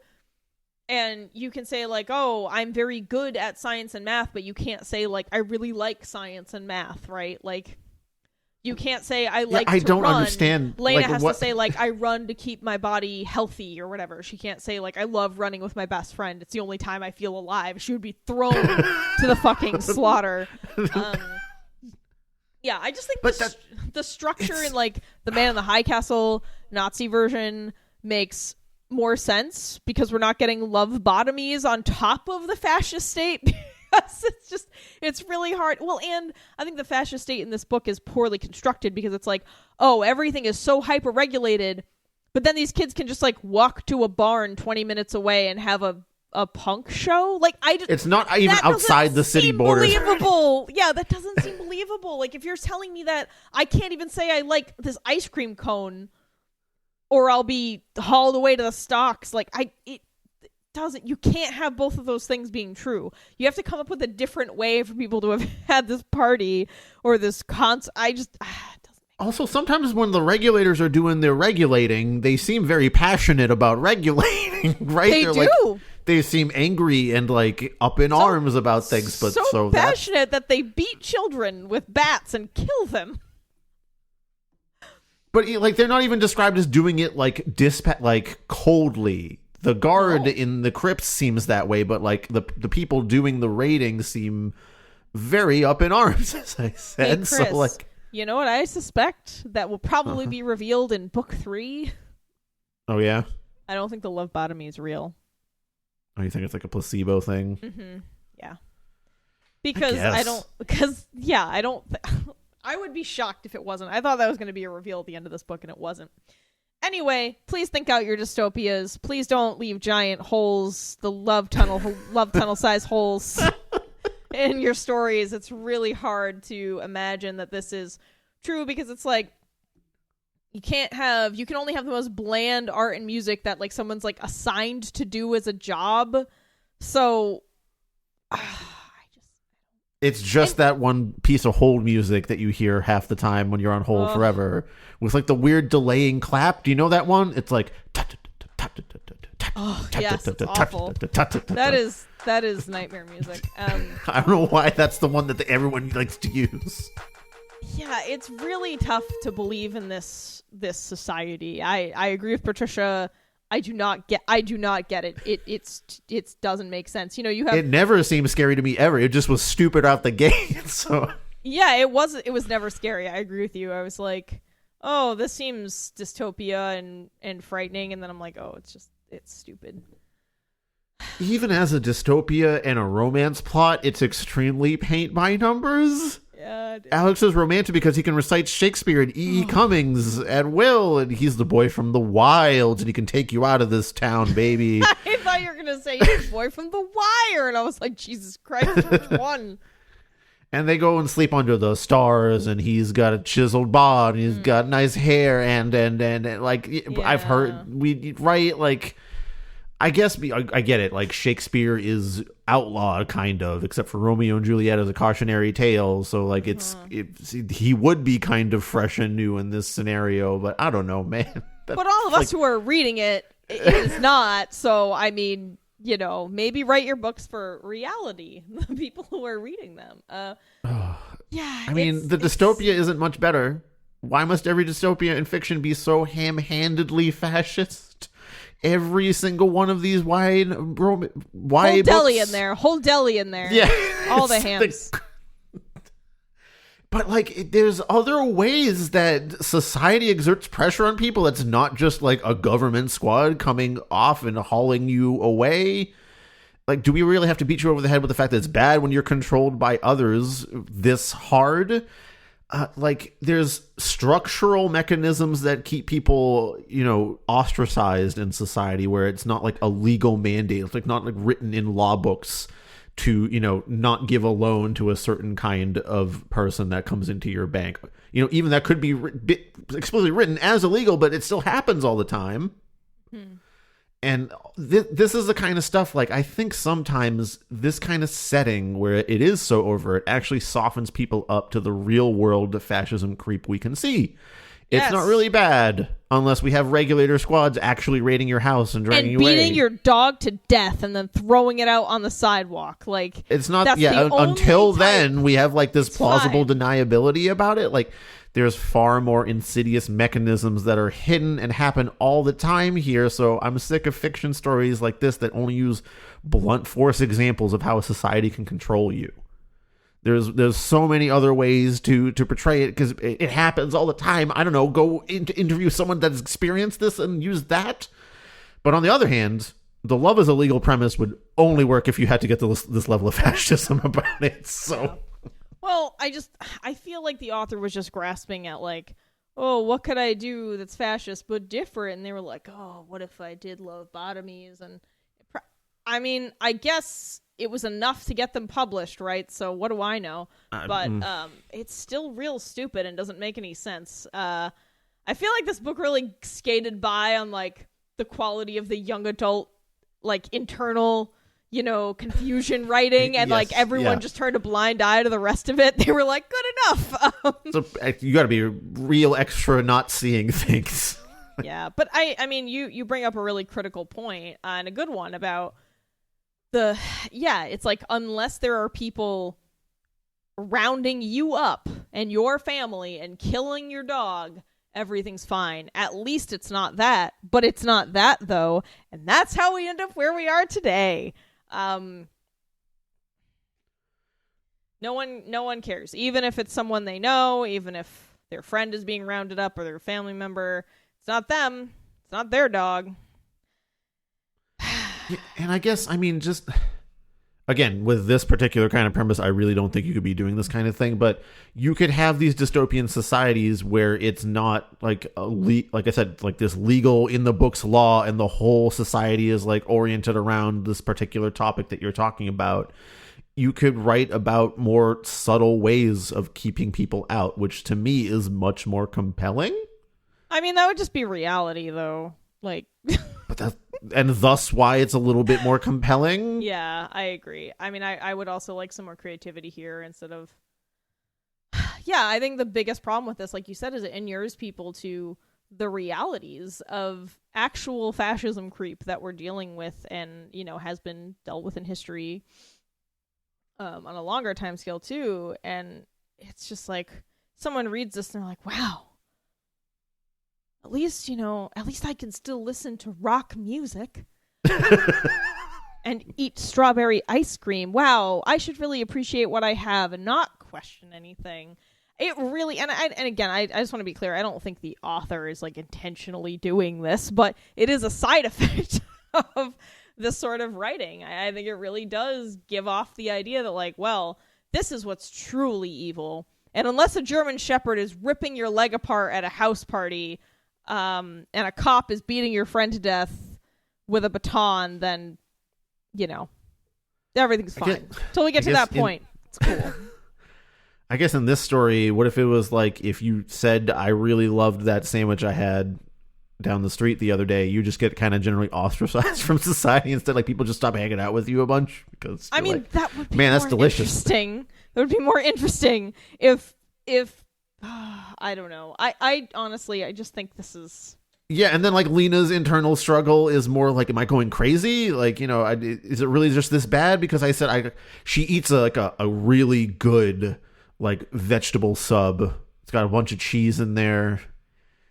S2: and you can say like, oh, I'm very good at science and math, but you can't say like, I really like science and math, right? Like, you can't say I like to
S1: don't
S2: run.
S1: understand.
S2: Lena
S1: like,
S2: has
S1: what...
S2: to say like, I run to keep my body healthy or whatever. She can't say like, I love running with my best friend. It's the only time I feel alive. She would be thrown to the fucking slaughter. Yeah, I just think the structure in like the Man in the High Castle Nazi version makes more sense because we're not getting lovebotomies on top of the fascist state. Because it's really hard. Well, and I think the fascist state in this book is poorly constructed because it's like, oh, everything is so hyper regulated, but then these kids can just like walk to a barn 20 minutes away and have a punk show. Like it's not even outside the city borders. Believable. Yeah, that doesn't seem believable. Like if you're telling me that I can't even say I like this ice cream cone or I'll be hauled away to the stocks, like it doesn't, you can't have both of those things being true. You have to come up with a different way for people to have had this party or this
S1: Also, sometimes when the regulators are doing their regulating, they seem very passionate about regulating, right?
S2: They're do.
S1: Like, they seem angry and like up in arms about things, but so
S2: passionate that they beat children with bats and kill them.
S1: But like they're not even described as doing it like like coldly. The guard in the crypts seems that way, but like the people doing the raiding seem very up in arms, as I said. Hey, Chris, so like,
S2: you know what I suspect that will probably be revealed in book 3?
S1: Oh yeah.
S2: I don't think the lovebotomy is real.
S1: Oh, you think it's like a placebo thing?
S2: Mm-hmm. Yeah. Because I don't. I would be shocked if it wasn't. I thought that was going to be a reveal at the end of this book, and it wasn't. Anyway, please think out your dystopias. Please don't leave giant holes, the love tunnel size holes in your stories. It's really hard to imagine that this is true because it's like you can only have the most bland art and music that like someone's like assigned to do as a job. So
S1: it's just that one piece of hold music that you hear half the time when you're on hold forever with like the weird delaying clap. Do you know that one? It's like
S2: yes, it's awful. That is nightmare music.
S1: I don't know why that's the one that everyone likes to use.
S2: Yeah, it's really tough to believe in this society. I agree with Patricia. I do not get it. It doesn't make sense. You know, it
S1: never seemed scary to me ever. It just was stupid out the gate. So
S2: yeah, it was never scary. I agree with you. I was like, oh, this seems dystopia and frightening, and then I'm like, oh, it's stupid.
S1: Even as a dystopia and a romance plot, it's extremely paint by numbers.
S2: Yeah,
S1: Alex is romantic because he can recite Shakespeare and E.E. Cummings at will, and he's the boy from the wilds, and he can take you out of this town, baby.
S2: I thought you were gonna say he's the boy from The Wire, and I was like, Jesus Christ, which one?
S1: And they go and sleep under the stars, and he's got a chiseled body, and he's got nice hair, and like, I've heard, like, I guess I get it. Like, Shakespeare is outlawed, kind of, except for Romeo and Juliet as a cautionary tale. So, like, he would be kind of fresh and new in this scenario. But I don't know, man.
S2: But all of us who are reading it is not. So, I mean, you know, maybe write your books for reality. The people who are reading them. Yeah.
S1: I mean, the dystopia isn't much better. Why must every dystopia in fiction be so ham-handedly fascist? Every single one of these wide
S2: whole
S1: books.
S2: deli in there. Whole deli in there.
S1: Yeah.
S2: All the hams.
S1: But, like, there's other ways that society exerts pressure on people. That's not just, like, a government squad coming off and hauling you away. Like, do we really have to beat you over the head with the fact that it's bad when you're controlled by others this hard? Like, there's structural mechanisms that keep people, you know, ostracized in society, where it's not like a legal mandate. It's like not like written in law books to, you know, not give a loan to a certain kind of person that comes into your bank. You know, even that could be explicitly written as illegal, but it still happens all the time. And this is the kind of stuff, like, I think sometimes this kind of setting where it is so overt actually softens people up to the real world fascism creep we can see. It's not really bad unless we have regulator squads actually raiding your house and dragging you away.
S2: And beating your dog to death and then throwing it out on the sidewalk. Like,
S1: it's not, until then we have, like, this plausible deniability about it. Like, there's far more insidious mechanisms that are hidden and happen all the time here. So I'm sick of fiction stories like this that only use blunt force examples of how a society can control you. There's so many other ways to portray it, because it happens all the time. I don't know, go interview someone that's experienced this and use that. But on the other hand, the love is a legal premise would only work if you had to get to this level of fascism about it. So...
S2: Yeah. Well, I feel like the author was just grasping at, like, oh, what could I do that's fascist but different? And they were like, oh, what if I did lobotomies? And I mean, I guess it was enough to get them published, right? So what do I know? But it's still real stupid and doesn't make any sense. I feel like this book really skated by on, like, the quality of the young adult, like, internal, you know, confusion writing, and like everyone just turned a blind eye to the rest of it. They were like, good enough.
S1: So you got to be real extra not seeing things.
S2: Yeah, but I mean, you bring up a really critical point, and a good one about it's like, unless there are people rounding you up and your family and killing your dog, everything's fine. At least it's not that. But it's not that, though, and that's how we end up where we are today. No one cares, even if it's someone they know, even if their friend is being rounded up or their family member. It's not them. It's not their dog.
S1: Yeah, and I guess, I mean, just again, with this particular kind of premise, I really don't think you could be doing this kind of thing, but you could have these dystopian societies where it's not like like I said, like this legal in the books law, and the whole society is like oriented around this particular topic that you're talking about. You could write about more subtle ways of keeping people out, which to me is much more compelling. I
S2: mean, that would just be reality, though. Like,
S1: but and thus why it's a little bit more compelling.
S2: Yeah, I agree. I mean, I would also like some more creativity here instead of... Yeah, I think the biggest problem with this, like you said, is it inures people to the realities of actual fascism creep that we're dealing with, and, you know, has been dealt with in history on a longer time scale, too. And it's just like, someone reads this and they're like, wow. At least I can still listen to rock music and eat strawberry ice cream. Wow, I should really appreciate what I have and not question anything. It really, and again, I just want to be clear. I don't think the author is like intentionally doing this, but it is a side effect of this sort of writing. I think it really does give off the idea that, like, well, this is what's truly evil. And unless a German Shepherd is ripping your leg apart at a house party, and a cop is beating your friend to death with a baton, then, everything's fine. Till we get to that point. It's cool.
S1: I guess in this story, what if it was like, if you said, I really loved that sandwich I had down the street the other day, you just get kind of generally ostracized from society instead. Like, people just stop hanging out with you a bunch because
S2: that would be
S1: that's
S2: more
S1: delicious.
S2: Interesting. That would be more interesting if I don't know. I honestly, I just think this is.
S1: Yeah, and then like Lena's internal struggle is more like, am I going crazy? Like, is it really just this bad? Because I said she eats a really good like vegetable sub. It's got a bunch of cheese in there.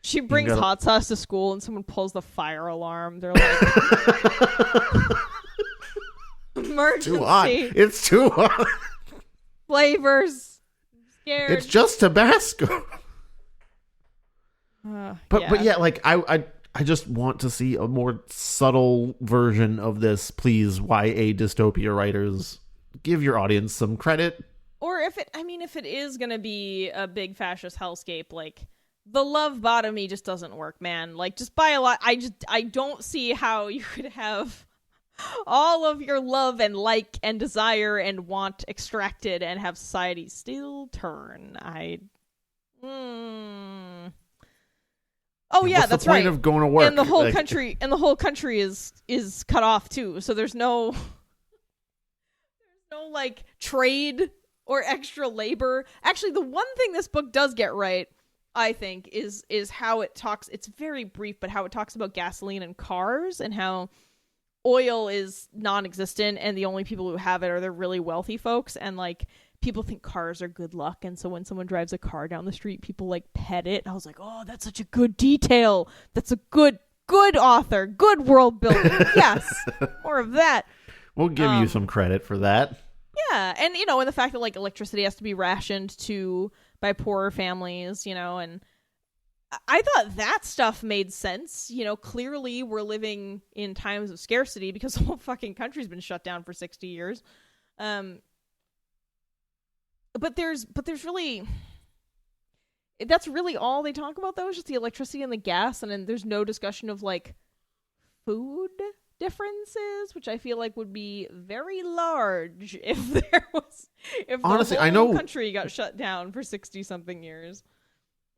S2: She brings hot sauce to school and someone pulls the fire alarm. They're like, emergency.
S1: Too hot. It's too hot.
S2: Flavors. I'm scared.
S1: It's just Tabasco. But yeah, like I just want to see a more subtle version of this. Please, YA dystopia writers, give your audience some credit.
S2: Or if it is going to be a big fascist hellscape, like, the lovebotomy just doesn't work, man. Like, just by a lot, I don't see how you could have all of your love and like and desire and want extracted and have society still turn. Oh yeah,
S1: what's
S2: that's
S1: the point
S2: right.
S1: of going to work?
S2: And the whole country is cut off too. So there's no like trade or extra labor. Actually, the one thing this book does get right, I think, is how it talks. It's very brief, but how it talks about gasoline and cars and how oil is non-existent and the only people who have it are the really wealthy folks, and like people think cars are good luck, and so when someone drives a car down the street, people like pet it. I was like, oh, that's such a good detail. That's a good author, good world building. Yes, more of that.
S1: We'll give you some credit for that.
S2: Yeah, and and the fact that like electricity has to be rationed by poorer families, and I thought that stuff made sense. Clearly we're living in times of scarcity because the whole fucking country's been shut down for 60 years. But there's really, that's really all they talk about though, is just the electricity and the gas, and then there's no discussion of like food differences, which I feel like would be very large if honestly, the whole country got shut down for 60 something years.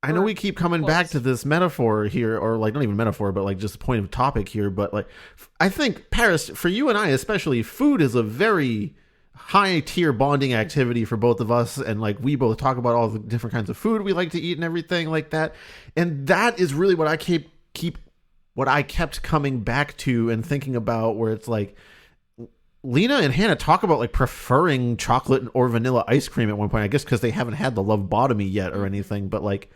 S1: I know we keep coming back to this metaphor here, or like not even metaphor, but like just point of topic here. But like, I think Paris, for you and I especially, food is a very high tier bonding activity for both of us, and like we both talk about all the different kinds of food we like to eat and everything like that. And that is really what I kept coming back to and thinking about, where it's like Lena and Hannah talk about like preferring chocolate or vanilla ice cream at one point, I guess because they haven't had the lovebotomy yet or anything, but like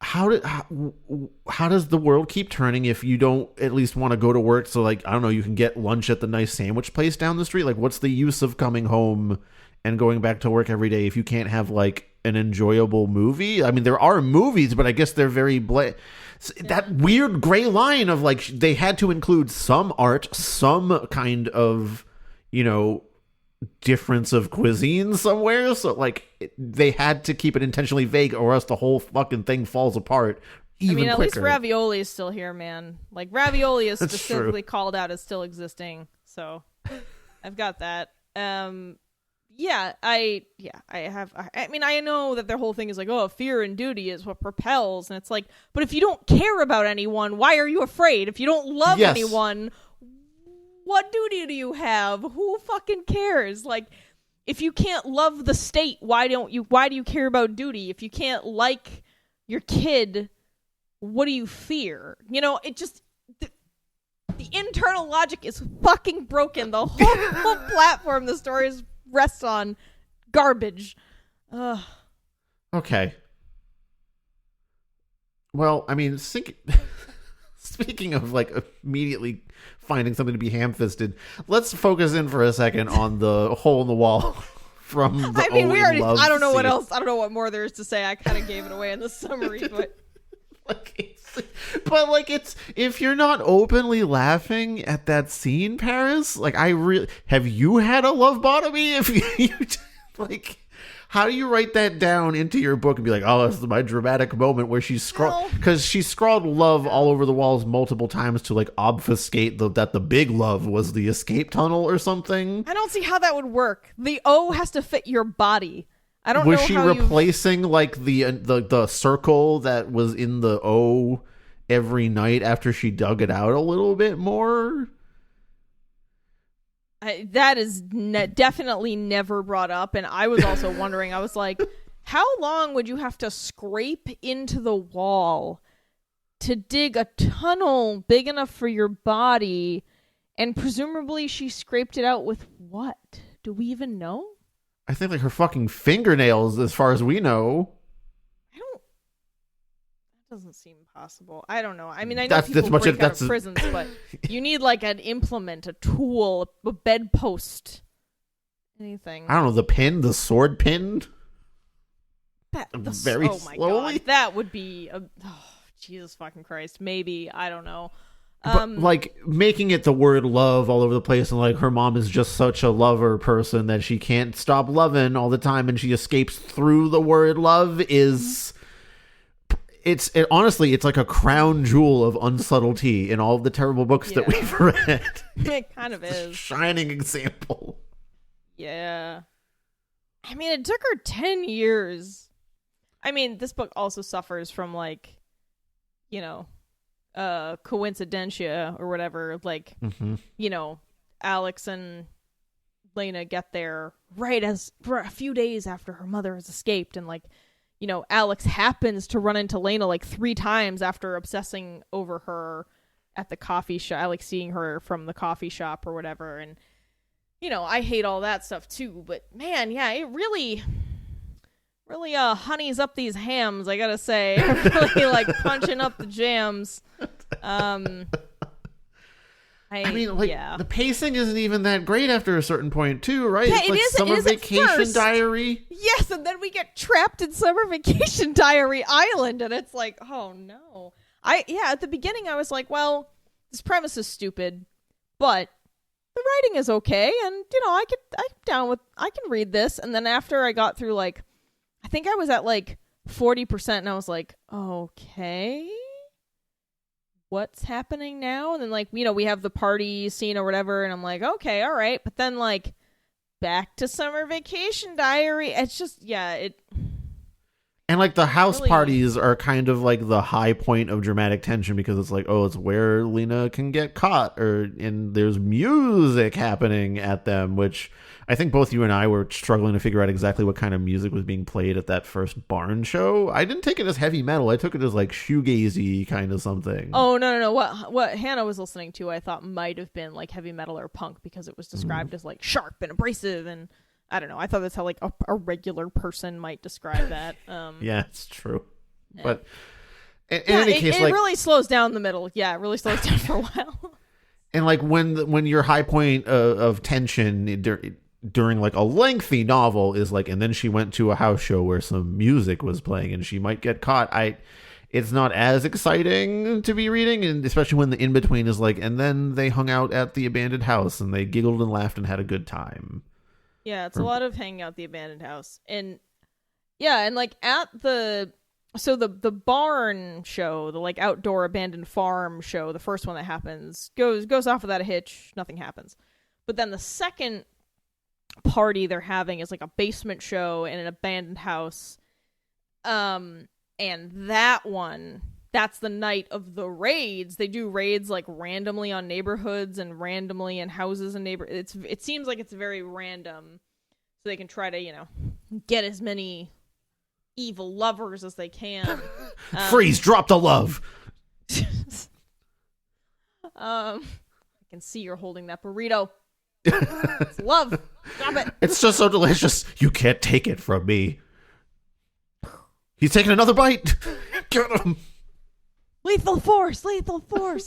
S1: how does the world keep turning if you don't at least want to go to work? So like, I don't know, you can get lunch at the nice sandwich place down the street. Like, what's the use of coming home and going back to work every day if you can't have like an enjoyable movie? I mean, there are movies, but I guess they're very that weird gray line of like, they had to include some art, some kind of, difference of cuisine somewhere. So like they had to keep it intentionally vague, or else the whole fucking thing falls apart even
S2: at
S1: quicker.
S2: Least ravioli is still here, man. Like ravioli is specifically called out as still existing. So I've got that. I know that their whole thing is like, oh, fear and duty is what propels. And it's like, but if you don't care about anyone, why are you afraid? If you don't love anyone, what duty do you have? Who fucking cares? Like, if you can't love the state, why do you care about duty? If you can't like your kid, what do you fear? It just, the internal logic is fucking broken. The whole platform the story rests on, garbage. Ugh.
S1: Okay. Well, I mean, speaking of like immediately finding something to be ham-fisted, let's focus in for a second on the hole in the wall from the
S2: I mean, we already.
S1: love
S2: I don't know what
S1: scene.
S2: else. I don't know what more there is to say. I kind of gave it away in the summary, but
S1: But like, it's if you're not openly laughing at that scene, Paris, like have you had a lovebotomy? If you like, how do you write that down into your book and be like, oh, this is my dramatic moment where she's scrawled, because she scrawled love all over the walls multiple times to like obfuscate that the big love was the escape tunnel or something.
S2: I don't see how that would work. The O has to fit your body. I don't know
S1: Was she
S2: how
S1: replacing like the circle that was in the O every night after she dug it out a little bit more?
S2: That is definitely never brought up, and I was also wondering. I was like, how long would you have to scrape into the wall to dig a tunnel big enough for your body? And presumably she scraped it out with what? Do we even know?
S1: I think like her fucking fingernails, as far as we know.
S2: That doesn't seem possible. I don't know. I mean, I know people break out of prisons, but you need like an implement, a tool, a bedpost, anything.
S1: I don't know, the sword pin. Very
S2: oh my
S1: slowly.
S2: God, that would be Jesus fucking Christ. Maybe, I don't know.
S1: But like making it the word love all over the place, and like her mom is just such a lover person that she can't stop loving all the time, and she escapes through the word love is. Honestly, it's like a crown jewel of unsubtlety in all of the terrible books that we've read.
S2: It kind of is.
S1: A shining example.
S2: Yeah. I mean, it took her 10 years. I mean, this book also suffers from like, coincidentia or whatever. Like, Alex and Lena get there for a few days after her mother has escaped, and like, Alex happens to run into Lena like 3 times after obsessing over her at the coffee shop, like seeing her from the coffee shop or whatever. And, I hate all that stuff too. But man, yeah, it really honeys up these hams, I gotta say. Really like punching up the jams.
S1: I mean, like, the pacing isn't even that great after a certain point, too, right?
S2: Yeah,
S1: it's like Summer Vacation Diary.
S2: Yes, and then we get trapped in Summer Vacation Diary Island, and it's like, oh no. At the beginning I was like, well, this premise is stupid, but the writing is okay, and I can read this. And then after I got through like, I think I was at like 40%, and I was like, okay, what's happening now? And then like, we have the party scene or whatever, and I'm like, okay, all right. But then like back to Summer Vacation Diary. It's just,
S1: and like the house parties are kind of like the high point of dramatic tension, because it's like, oh, it's where Lena can get caught, and there's music happening at them, which I think both you and I were struggling to figure out exactly what kind of music was being played at that first barn show. I didn't take it as heavy metal. I took it as like shoegazy kind of something.
S2: Oh, no. What Hannah was listening to, I thought might have been like heavy metal or punk, because it was described as like sharp and abrasive, and I don't know. I thought that's how like a regular person might describe that.
S1: Yeah, it's true. Yeah. But in
S2: any
S1: any case,
S2: it really slows down in the middle. Yeah, it really slows down for a while.
S1: And like when your high point of tension during like a lengthy novel is like, and then she went to a house show where some music was playing and she might get caught. It's not as exciting to be reading, and especially when the in between is like, and then they hung out at the abandoned house and they giggled and laughed and had a good time.
S2: Yeah, it's a lot of hanging out at the abandoned house. And yeah, and like at the barn show, the like outdoor abandoned farm show, the first one that happens goes off without a hitch, nothing happens. But then the second party they're having is like a basement show in an abandoned house. And that's the night of the raids. They do raids like randomly on neighborhoods and randomly in houses and it seems like it's very random, so they can try to, get as many evil lovers as they can.
S1: Freeze, drop the love.
S2: I can see you're holding that burrito. It's love. Stop it.
S1: It's just so delicious. You can't take it from me. He's taking another bite. Get him.
S2: Lethal force.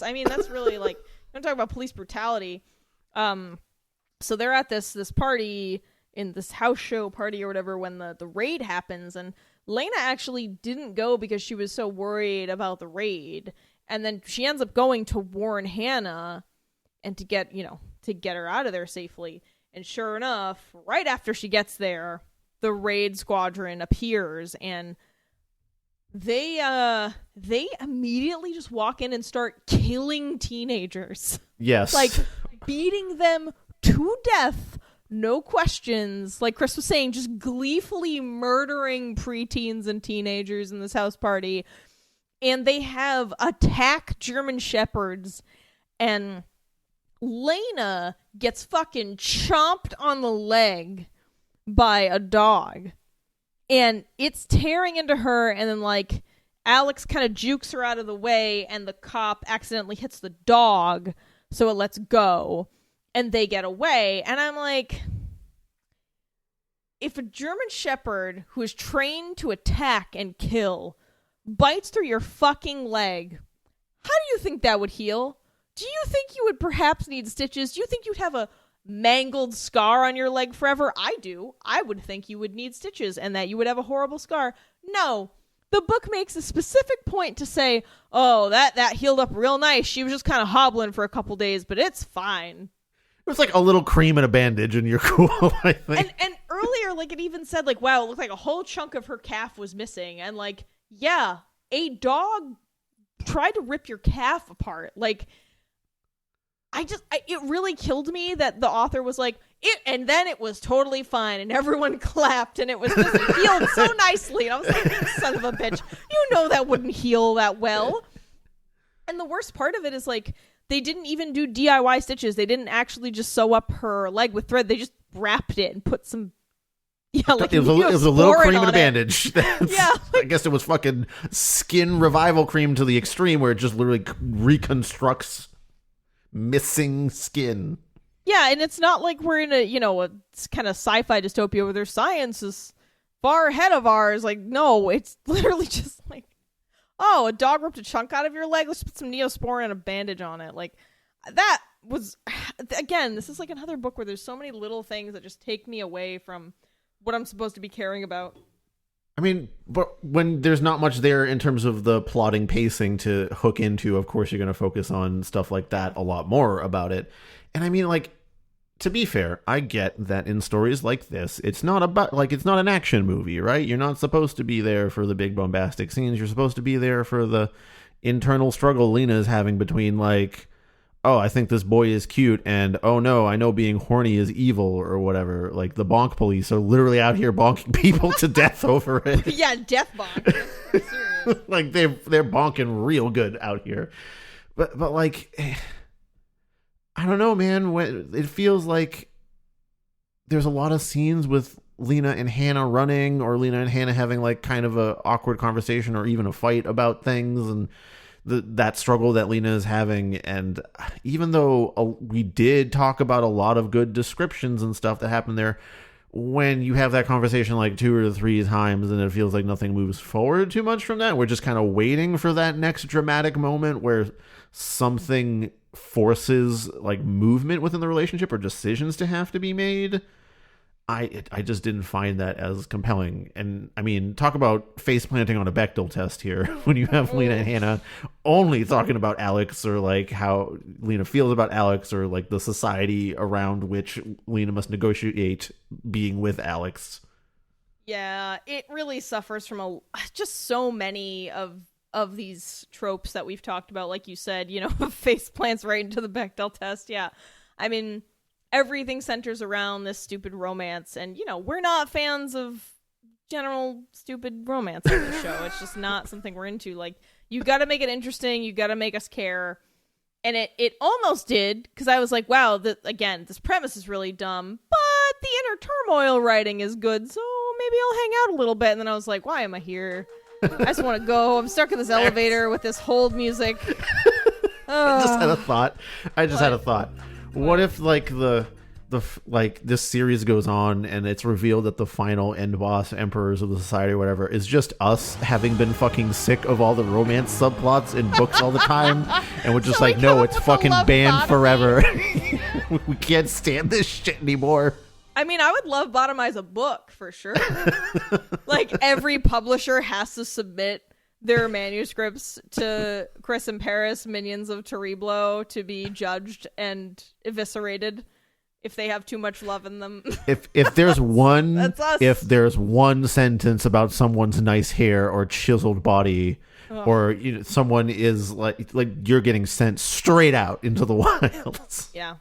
S2: I mean, that's really like, I'm talking about police brutality. So they're at this party in this house show party or whatever when the raid happens, and Lena actually didn't go because she was so worried about the raid, and then she ends up going to warn Hannah and to get her out of there safely. And sure enough, right after she gets there, the raid squadron appears, and they immediately just walk in and start killing teenagers.
S1: Yes.
S2: Like beating them to death, no questions. Like Chris was saying, just gleefully murdering preteens and teenagers in this house party. And they have attack German shepherds, and Lena gets fucking chomped on the leg by a dog. And it's tearing into her, and then, like, Alex kind of jukes her out of the way, and the cop accidentally hits the dog, so it lets go, and they get away. And I'm like, if a German shepherd who is trained to attack and kill bites through your fucking leg, how do you think that would heal? Do you think you would perhaps need stitches? Do you think you'd have a mangled scar on your leg forever? I do. I would think you would need stitches and that you would have a horrible scar. No. The book makes a specific point to say, oh, that healed up real nice. She was just kind of hobbling for a couple days, but it's fine.
S1: It was like a little cream and a bandage, and you're cool, I think.
S2: And earlier, like, it even said, like, wow, it looked like a whole chunk of her calf was missing. And, like, yeah, a dog tried to rip your calf apart. Like, it really killed me that the author was like, and then it was totally fine, and everyone clapped, and it was just healed so nicely. And I was like, son of a bitch, you know that wouldn't heal that well. And the worst part of it is, like, they didn't even do DIY stitches. They didn't actually just sew up her leg with thread. They just wrapped it and put some, like,
S1: it was a little cream and a bandage.
S2: Yeah,
S1: I guess it was fucking skin revival cream to the extreme, where it just literally reconstructs missing skin.
S2: Yeah, and it's not like we're in a kind of sci-fi dystopia where their science is far ahead of ours. Like, no, it's literally just like, oh, a dog ripped a chunk out of your leg. Let's put some Neosporin and a bandage on it. Like, that was, again, this is like another book where there's so many little things that just take me away from what I'm supposed to be caring about.
S1: I mean, but when there's not much there in terms of the plotting pacing to hook into, of course, you're going to focus on stuff like that a lot more about it. And I mean, like, to be fair, I get that in stories like this, it's not about, like, it's not an action movie, right? You're not supposed to be there for the big bombastic scenes. You're supposed to be there for the internal struggle Lena is having between, like, oh, I think this boy is cute, and oh no, I know being horny is evil, or whatever. Like, the bonk police are literally out here bonking people to death over it.
S2: Yeah, death bonk. Serious.
S1: Like, they're bonking real good out here. But like, I don't know, man. It feels like there's a lot of scenes with Lena and Hannah running, or Lena and Hannah having, like, kind of a awkward conversation or even a fight about things, and that struggle that Lena is having. And even though we did talk about a lot of good descriptions and stuff that happened there, when you have that conversation like 2 or 3 times and it feels like nothing moves forward too much from that, we're just kind of waiting for that next dramatic moment where something forces, like, movement within the relationship or decisions to have to be made. I just didn't find that as compelling. And I mean, talk about face planting on a Bechdel test here when you have Lena and Hannah only talking about Alex, or like how Lena feels about Alex, or like the society around which Lena must negotiate being with Alex.
S2: Yeah, it really suffers from just so many of these tropes that we've talked about. Like you said, face plants right into the Bechdel test. Yeah. I mean, everything centers around this stupid romance, and we're not fans of general stupid romance on the show. It's just not something we're into. Like, you got to make it interesting, you got to make us care, and it almost did, because I was like, wow, this premise is really dumb, but the inner turmoil writing is good, so maybe I'll hang out a little bit. And then I was like, why am I here? I just want to go. I'm stuck in this elevator with this hold music.
S1: I just had a thought. What if, like, this series goes on and it's revealed that the final end boss, emperors of the society or whatever, is just us having been fucking sick of all the romance subplots in books all the time, and we're just like, no, it's fucking banned forever. We can't stand this shit anymore.
S2: I mean, I would love bottomize a book for sure. Like, every publisher has to submit their manuscripts to Chris and Paris, minions of Terriblo, to be judged and eviscerated if they have too much love in them.
S1: If there's one
S2: That's us.
S1: if there's one sentence about someone's nice hair or chiseled body, or someone is like you're getting sent straight out into the wilds.
S2: Yeah.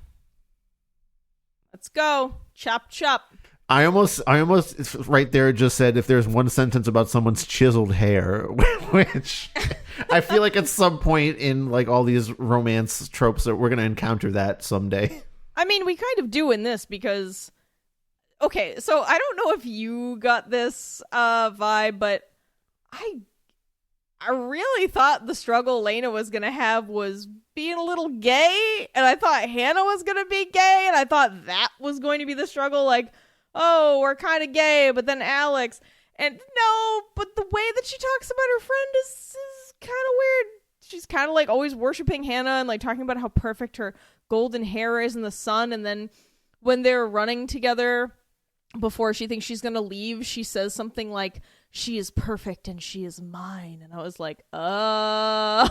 S2: Let's go. Chop chop.
S1: I almost right there just said if there's one sentence about someone's chiseled hair, which I feel like at some point in like all these romance tropes that we're going to encounter that someday.
S2: I mean, we kind of do in this because, okay, so I don't know if you got this vibe, but I really thought the struggle Lena was going to have was being a little gay, and I thought Hannah was going to be gay, and I thought that was going to be the struggle, like, oh, we're kind of gay, but then Alex, and no, but the way that she talks about her friend is kind of weird. She's kind of like always worshiping Hannah and like talking about how perfect her golden hair is in the sun, and then when they're running together before she thinks she's going to leave, she says something like, she is perfect and she is mine. And I was like, I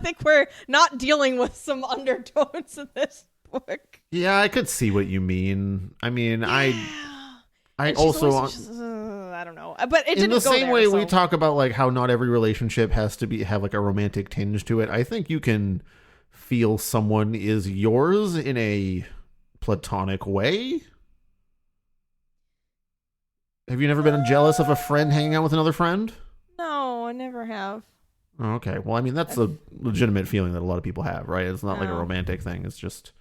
S2: think we're not dealing with some undertones in this book.
S1: Yeah, I could see what you mean. I mean,
S2: Yeah.
S1: I
S2: And
S1: also
S2: I don't know, but it didn't
S1: in the
S2: go
S1: same
S2: there,
S1: way
S2: so.
S1: we talk about like how not every relationship has to have like a romantic tinge to it. I think you can feel someone is yours in a platonic way. Have you never been jealous of a friend hanging out with another friend?
S2: No, I never have.
S1: Oh, okay. Well, I mean, that's a legitimate feeling that a lot of people have, right? It's not like a romantic thing. It's just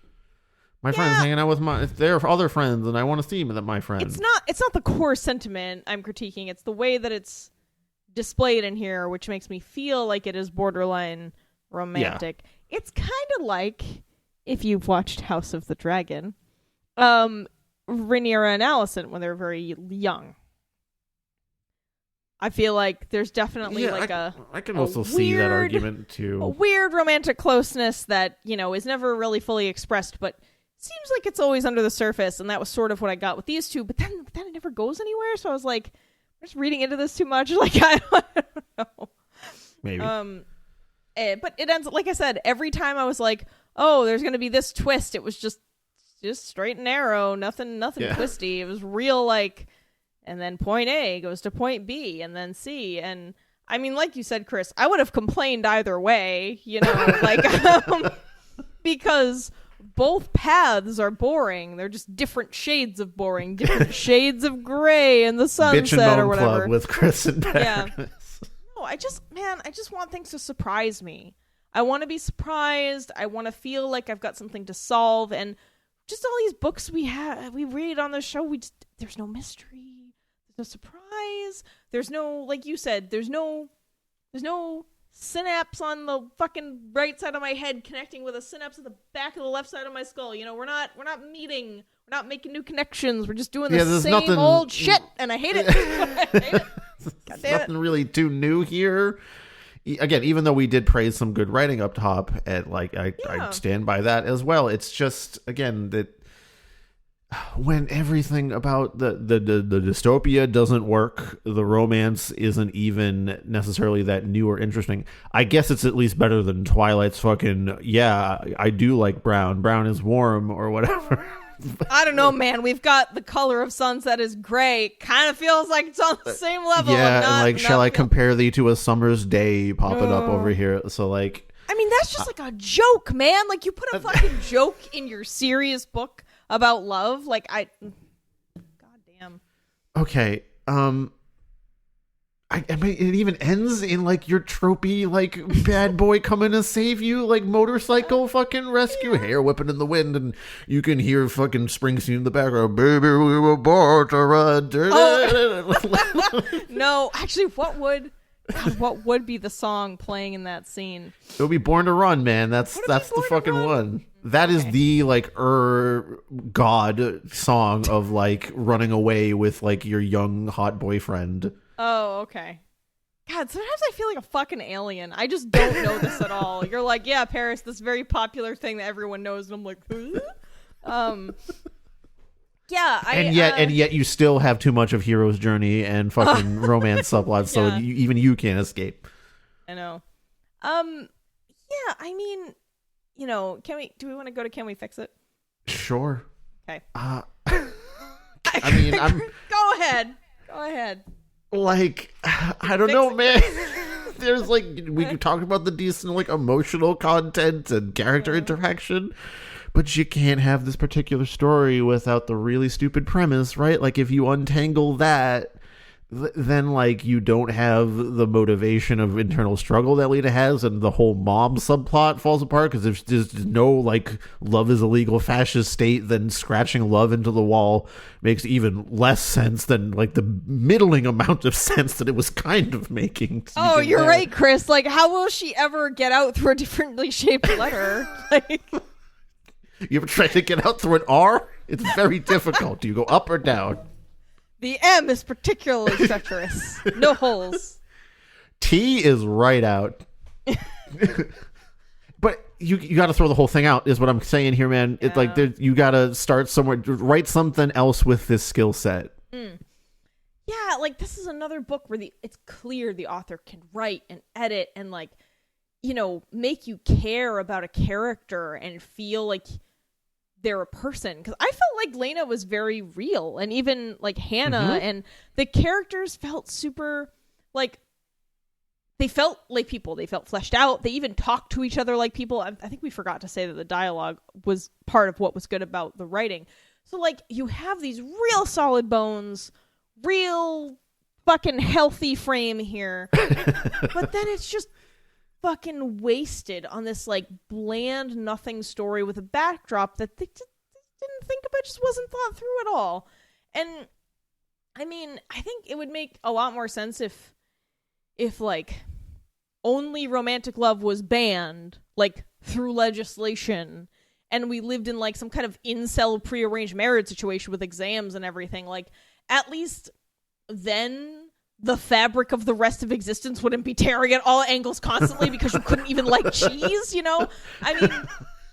S1: my friend's hanging out with their other friends, and I want to see my friend.
S2: It's not the core sentiment I'm critiquing. It's the way that it's displayed in here, which makes me feel like it is borderline romantic. Yeah. It's kind of like, if you've watched House of the Dragon, Rhaenyra and Alicent when they were very young. I feel like there's definitely
S1: I can also see that argument too.
S2: A weird romantic closeness that, is never really fully expressed, but seems like it's always under the surface, and that was sort of what I got with these two, but then it never goes anywhere, so I was like, I'm just reading into this too much. Like, I don't know.
S1: Maybe.
S2: But it ends, like I said, every time I was like, oh, there's going to be this twist, it was just straight and narrow, nothing twisty. It was real, like, and then point A goes to point B, and then C, and I mean, like you said, Chris, I would have complained either way, like, because both paths are boring. They're just different shades of boring, different shades of gray in the sunset or whatever.
S1: Club with Chris and Paris.
S2: Yeah. No, I just want things to surprise me. I want to be surprised. I want to feel like I've got something to solve, and just all these books we read on the show, there's no mystery, there's no surprise, there's no, like you said, there's no synapse on the fucking right side of my head connecting with a synapse at the back of the left side of my skull. We're not meeting, we're not making new connections. We're just doing the same old shit, and I hate it. I hate it.
S1: There's nothing really too new here. Again, even though we did praise some good writing up top, and I stand by that as well. It's just, again, that when everything about the dystopia doesn't work, the romance isn't even necessarily that new or interesting. I guess it's at least better than Twilight's fucking, yeah, I do like brown. Brown is warm or whatever.
S2: I don't know, man. We've got the color of sunset is gray. Kind of feels like it's on the same level.
S1: Yeah, and shall I compare thee to a summer's day popping up over here? So I
S2: mean, that's just like a joke, man. Like, you put a fucking joke in your serious book about love. Like, goddamn.
S1: Okay. I mean, it even ends in your tropey bad boy coming to save you, motorcycle fucking rescue, hair whipping in the wind, and you can hear fucking Springsteen in the background. Baby, we were born to run.
S2: No, actually, what would be the song playing in that scene?
S1: It would be Born to Run, man. That's the fucking one. That is the God song of running away with your young hot boyfriend.
S2: Oh, okay. God, sometimes I feel like a fucking alien. I just don't know this at all. You're like, yeah, Paris, this very popular thing that everyone knows, and I'm like, huh? Yeah,
S1: and yet you still have too much of hero's journey and fucking romance subplots, so even you can't escape.
S2: I know. Yeah, I mean, do we want to go to Can We Fix It?
S1: Sure.
S2: Okay.
S1: I mean,
S2: Go ahead.
S1: Like, I don't know, man. There's like, we talked about the decent like emotional content and character interaction, but you can't have this particular story without the really stupid premise, right? Like, if you untangle that, then like you don't have the motivation of internal struggle that Lena has, and the whole mom subplot falls apart because if there's no like love is a legal fascist state, then scratching love into the wall makes even less sense than like the middling amount of sense that it was kind of making.
S2: Oh, you're right, Chris. Like, how will she ever get out through a differently shaped letter? Like,
S1: you ever tried to get out through an R? It's very difficult. Do you go up or down?
S2: The M is particularly treacherous. No holes.
S1: T is right out. But you got to throw the whole thing out, is what I'm saying here, man.
S2: Yeah.
S1: It's like you got to start somewhere. Write something else with this skill set.
S2: Yeah, like this is another book where it's clear the author can write and edit and like, make you care about a character and feel like they're a person, because I felt like Lena was very real, and even like Hannah and the characters felt super like they felt like people. They felt fleshed out. They even talked to each other like people. I think we forgot to say that the dialogue was part of what was good about the writing. So like you have these real solid bones, real fucking healthy frame here, but then it's just fucking wasted on this like bland nothing story with a backdrop that they just didn't think about, just wasn't thought through at all. And I mean, I think it would make a lot more sense if like only romantic love was banned like through legislation, and we lived in like some kind of incel prearranged marriage situation with exams and everything. Like, at least then the fabric of the rest of existence wouldn't be tearing at all angles constantly because you couldn't even like cheese, I mean,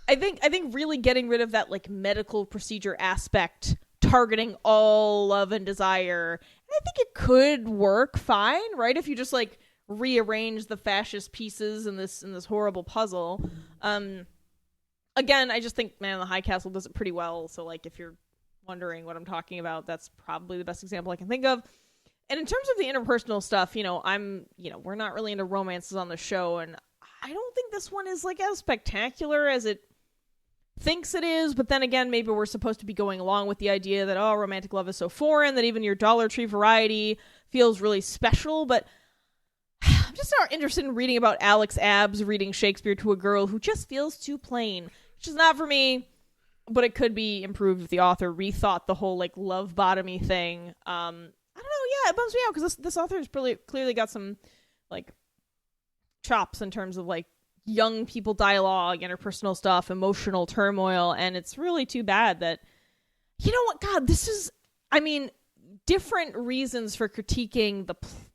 S2: I think really getting rid of that like medical procedure aspect, targeting all love and desire, I think it could work fine, right? If you just like rearrange the fascist pieces in this horrible puzzle. Again, I just think Man in the High Castle does it pretty well. So like if you're wondering what I'm talking about, that's probably the best example I can think of. And in terms of the interpersonal stuff, we're not really into romances on the show, and I don't think this one is like as spectacular as it thinks it is. But then again, maybe we're supposed to be going along with the idea that, oh, romantic love is so foreign that even your Dollar Tree variety feels really special. But I'm just not interested in reading about Alex Abbs reading Shakespeare to a girl who just feels too plain, which is not for me. But it could be improved if the author rethought the whole like lovebotomy thing. I don't know. Yeah, it bums me out because this author has clearly got some like chops in terms of like young people dialogue, interpersonal stuff, emotional turmoil, and it's really too bad that, God, this is, I mean, different reasons for critiquing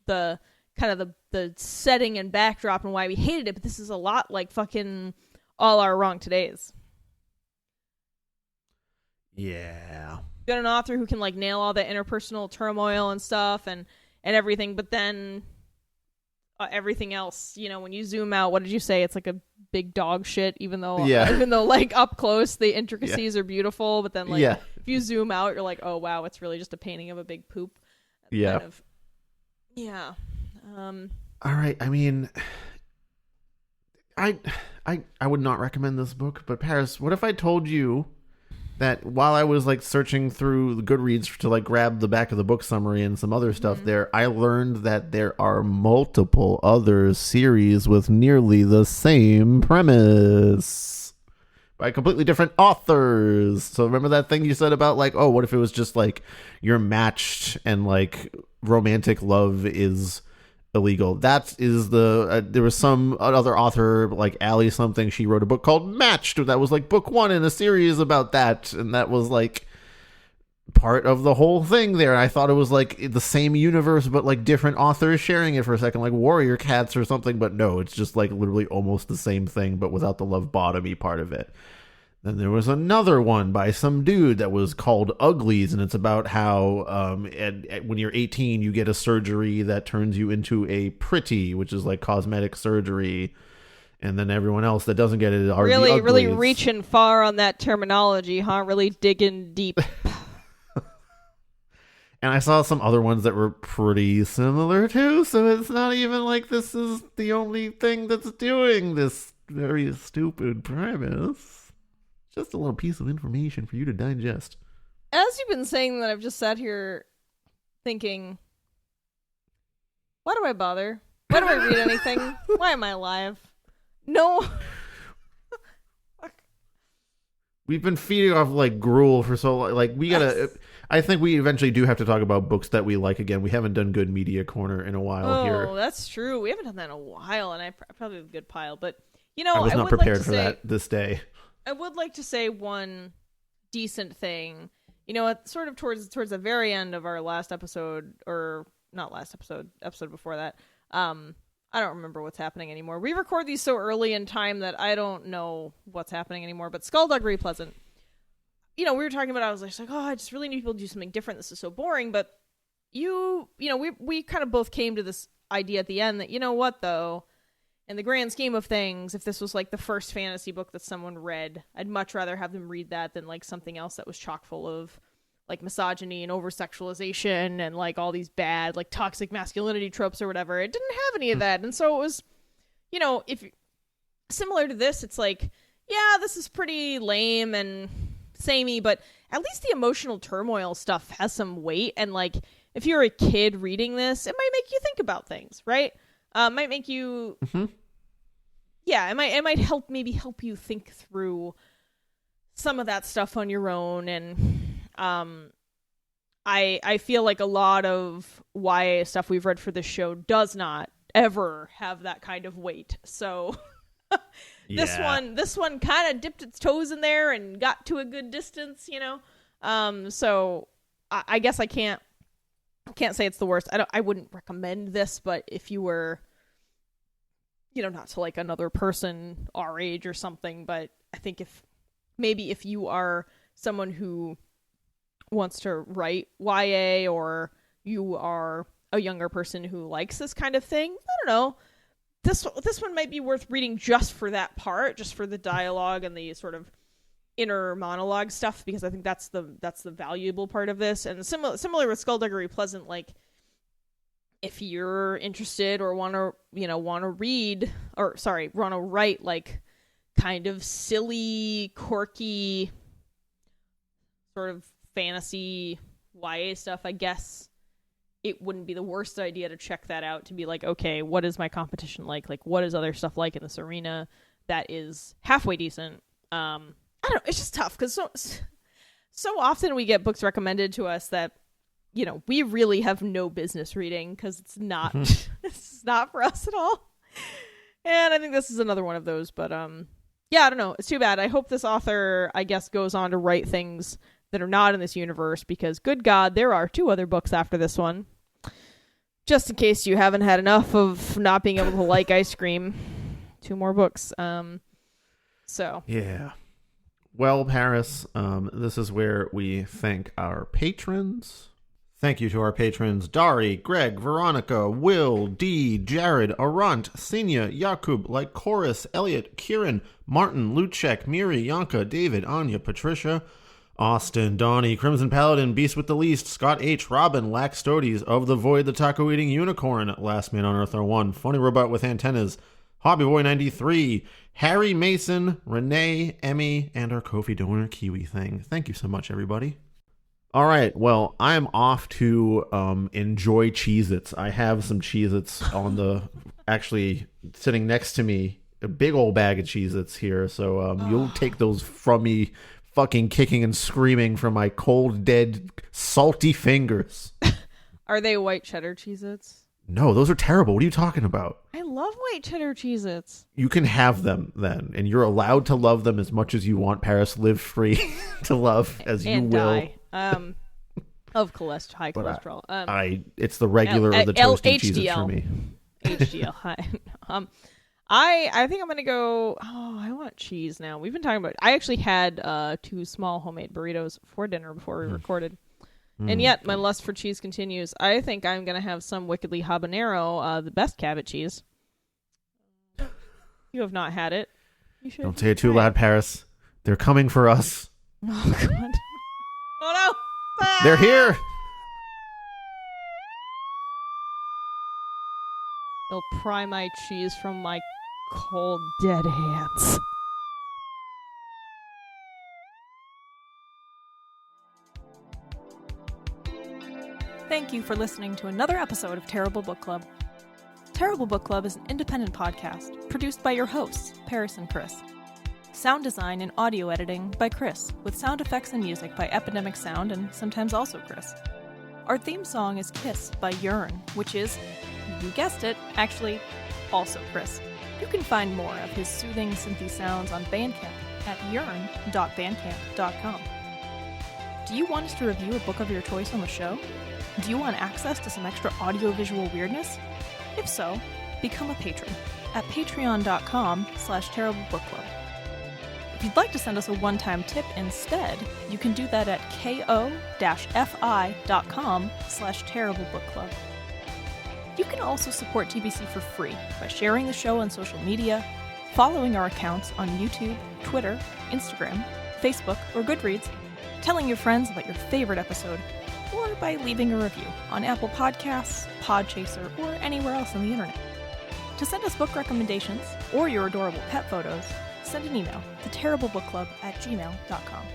S2: the kind of the setting and backdrop and why we hated it, but this is a lot like fucking All Our Wrong Todays.
S1: Yeah.
S2: Got an author who can like nail all the interpersonal turmoil and stuff and everything, but then everything else, when you zoom out, what did you say? It's like a big dog shit, even though like up close the intricacies are beautiful, but then like if you zoom out, you're like, oh wow, it's really just a painting of a big poop.
S1: Yeah. All right. I mean, I would not recommend this book, but Paris, what if I told you that while I was like searching through the Goodreads to like grab the back of the book summary and some other stuff there, I learned that there are multiple other series with nearly the same premise by completely different authors. So remember that thing you said about like, oh, what if it was just like you're matched and like romantic love is illegal? That is there was some other author like Allie something, she wrote a book called Matched that was like book 1 in a series about that, and that was like part of the whole thing there. I thought it was like the same universe but like different authors sharing it for a second, like Warrior Cats or something, but no, it's just like literally almost the same thing but without the lovebotomy part of it. Then there was another one by some dude that was called Uglies, and it's about how when you're 18, you get a surgery that turns you into a pretty, which is like cosmetic surgery, and then everyone else that doesn't get it are the uglies.
S2: Really reaching far on that terminology, huh? Really digging deep.
S1: And I saw some other ones that were pretty similar too, so it's not even like this is the only thing that's doing this very stupid premise. Just a little piece of information for you to digest.
S2: As you've been saying that, I've just sat here thinking, why do I bother? Why do I read anything? Why am I alive? No.
S1: We've been feeding off like gruel for so long. Like we gotta. I think we eventually do have to talk about books that we like again. We haven't done Good Media Corner in a while here.
S2: Oh, that's true. We haven't done that in a while, and I probably have a good pile. But you know,
S1: I was not prepared for that this day.
S2: I would like to say one decent thing. You know, sort of towards the very end of our last episode, or not last episode, episode before that. I don't remember what's happening anymore. We record these so early in time that I don't know what's happening anymore. But Skullduggery Pleasant. You know, we were talking about, I was like, oh, I just really need people to do something different. This is so boring. But you know, we kind of both came to this idea at the end that, you know what, though, in the grand scheme of things, if this was like the first fantasy book that someone read, I'd much rather have them read that than like something else that was chock full of like misogyny and over-sexualization and like all these bad like toxic masculinity tropes or whatever. It didn't have any of that. And so it was, you know, if similar to this, it's like, yeah, this is pretty lame and samey, but at least the emotional turmoil stuff has some weight. And like, if you're a kid reading this, it might make you think about things, right? Might make you, yeah, it might help you think through some of that stuff on your own. And I feel like a lot of YA stuff we've read for this show does not ever have that kind of weight. So this one kind of dipped its toes in there and got to a good distance, you know. So I guess I can't say it's the worst. I wouldn't recommend this, but if you were, you know, not to like another person our age or something, but I think if you are someone who wants to write YA, or you are a younger person who likes this kind of thing, I don't know. This one might be worth reading just for that part, just for the dialogue and the sort of inner monologue stuff, because I think that's the valuable part of this. And similar with Skullduggery Pleasant, like if you're interested or want to write like kind of silly, quirky sort of fantasy YA stuff, I guess it wouldn't be the worst idea to check that out, to be like, okay, what is my competition like? Like, what is other stuff like in this arena that is halfway decent? I don't know, it's just tough, because so often we get books recommended to us that, you know, we really have no business reading, because it's not it's not for us at all. And I think this is another one of those. But yeah, I don't know, it's too bad. I hope this author, I guess, goes on to write things that are not in this universe, because good God, there are 2 other books after this one. Just in case you haven't had enough of not being able to like ice cream, 2 more books. So
S1: yeah. Well, Paris, this is where we thank our patrons. Thank you to our patrons: Dari, Greg, Veronica, Will, Dee, Jared, Arant, Senya, Jakub, Lycoris, Elliot, Kieran, Martin, Luchek, Miri, Yanka, David, Anya, Patricia, Austin, Donnie, Crimson Paladin, Beast with the Least, Scott H., Robin, Lax Stoties, Of the Void, the Taco-Eating Unicorn, Last Man on Earth 1, Funny Robot with Antennas, Hobbyboy 93, Harry Mason, Renee, Emmy, and our Kofi donor Kiwi Thing. Thank you so much, everybody. All right, well, I'm off to enjoy Cheez-Its. I have some Cheez-Its on the, actually sitting next to me, a big old bag of Cheez-Its here, so you'll take those from me, fucking kicking and screaming from my cold, dead, salty fingers.
S2: Are they white cheddar Cheez-Its?
S1: No, those are terrible. What are you talking about?
S2: I love white cheddar Cheez-Its.
S1: You can have them then, and you're allowed to love them as much as you want. Paris, live free to love as you will.
S2: Die. Of high cholesterol.
S1: It's the regular or the toasty Cheez-Its for me.
S2: HDL. Hi. I think I'm gonna go. Oh, I want cheese now. We've been talking about. I actually had 2 small homemade burritos for dinner before we recorded, and yet my lust for cheese continues. I think I'm gonna have some wickedly habanero, the best Cabot cheese. You have not had it. You should.
S1: Don't say it too loud, Paris. They're coming for us.
S2: Oh God! Oh no! Ah!
S1: They're here.
S2: They'll pry my cheese from my cold, dead hands. Thank you for listening to another episode of Terrible Book Club. Terrible Book Club is an independent podcast produced by your hosts, Paris and Chris. Sound design and audio editing by Chris, with sound effects and music by Epidemic Sound and sometimes also Chris. Our theme song is Kiss by Yearn, which is, you guessed it, actually also Chris. You can find more of his soothing synthy sounds on Bandcamp at yearn.bandcamp.com. Do you want us to review a book of your choice on the show? Do you want access to some extra audio-visual weirdness? If so, become a patron at patreon.com/terriblebookclub. If you'd like to send us a one-time tip instead, you can do that at ko-fi.com/terriblebookclub. You can also support TBC for free by sharing the show on social media, following our accounts on YouTube, Twitter, Instagram, Facebook, or Goodreads, telling your friends about your favorite episode, or by leaving a review on Apple Podcasts, Podchaser, or anywhere else on the internet. To send us book recommendations or your adorable pet photos, send an email to terriblebookclub@gmail.com.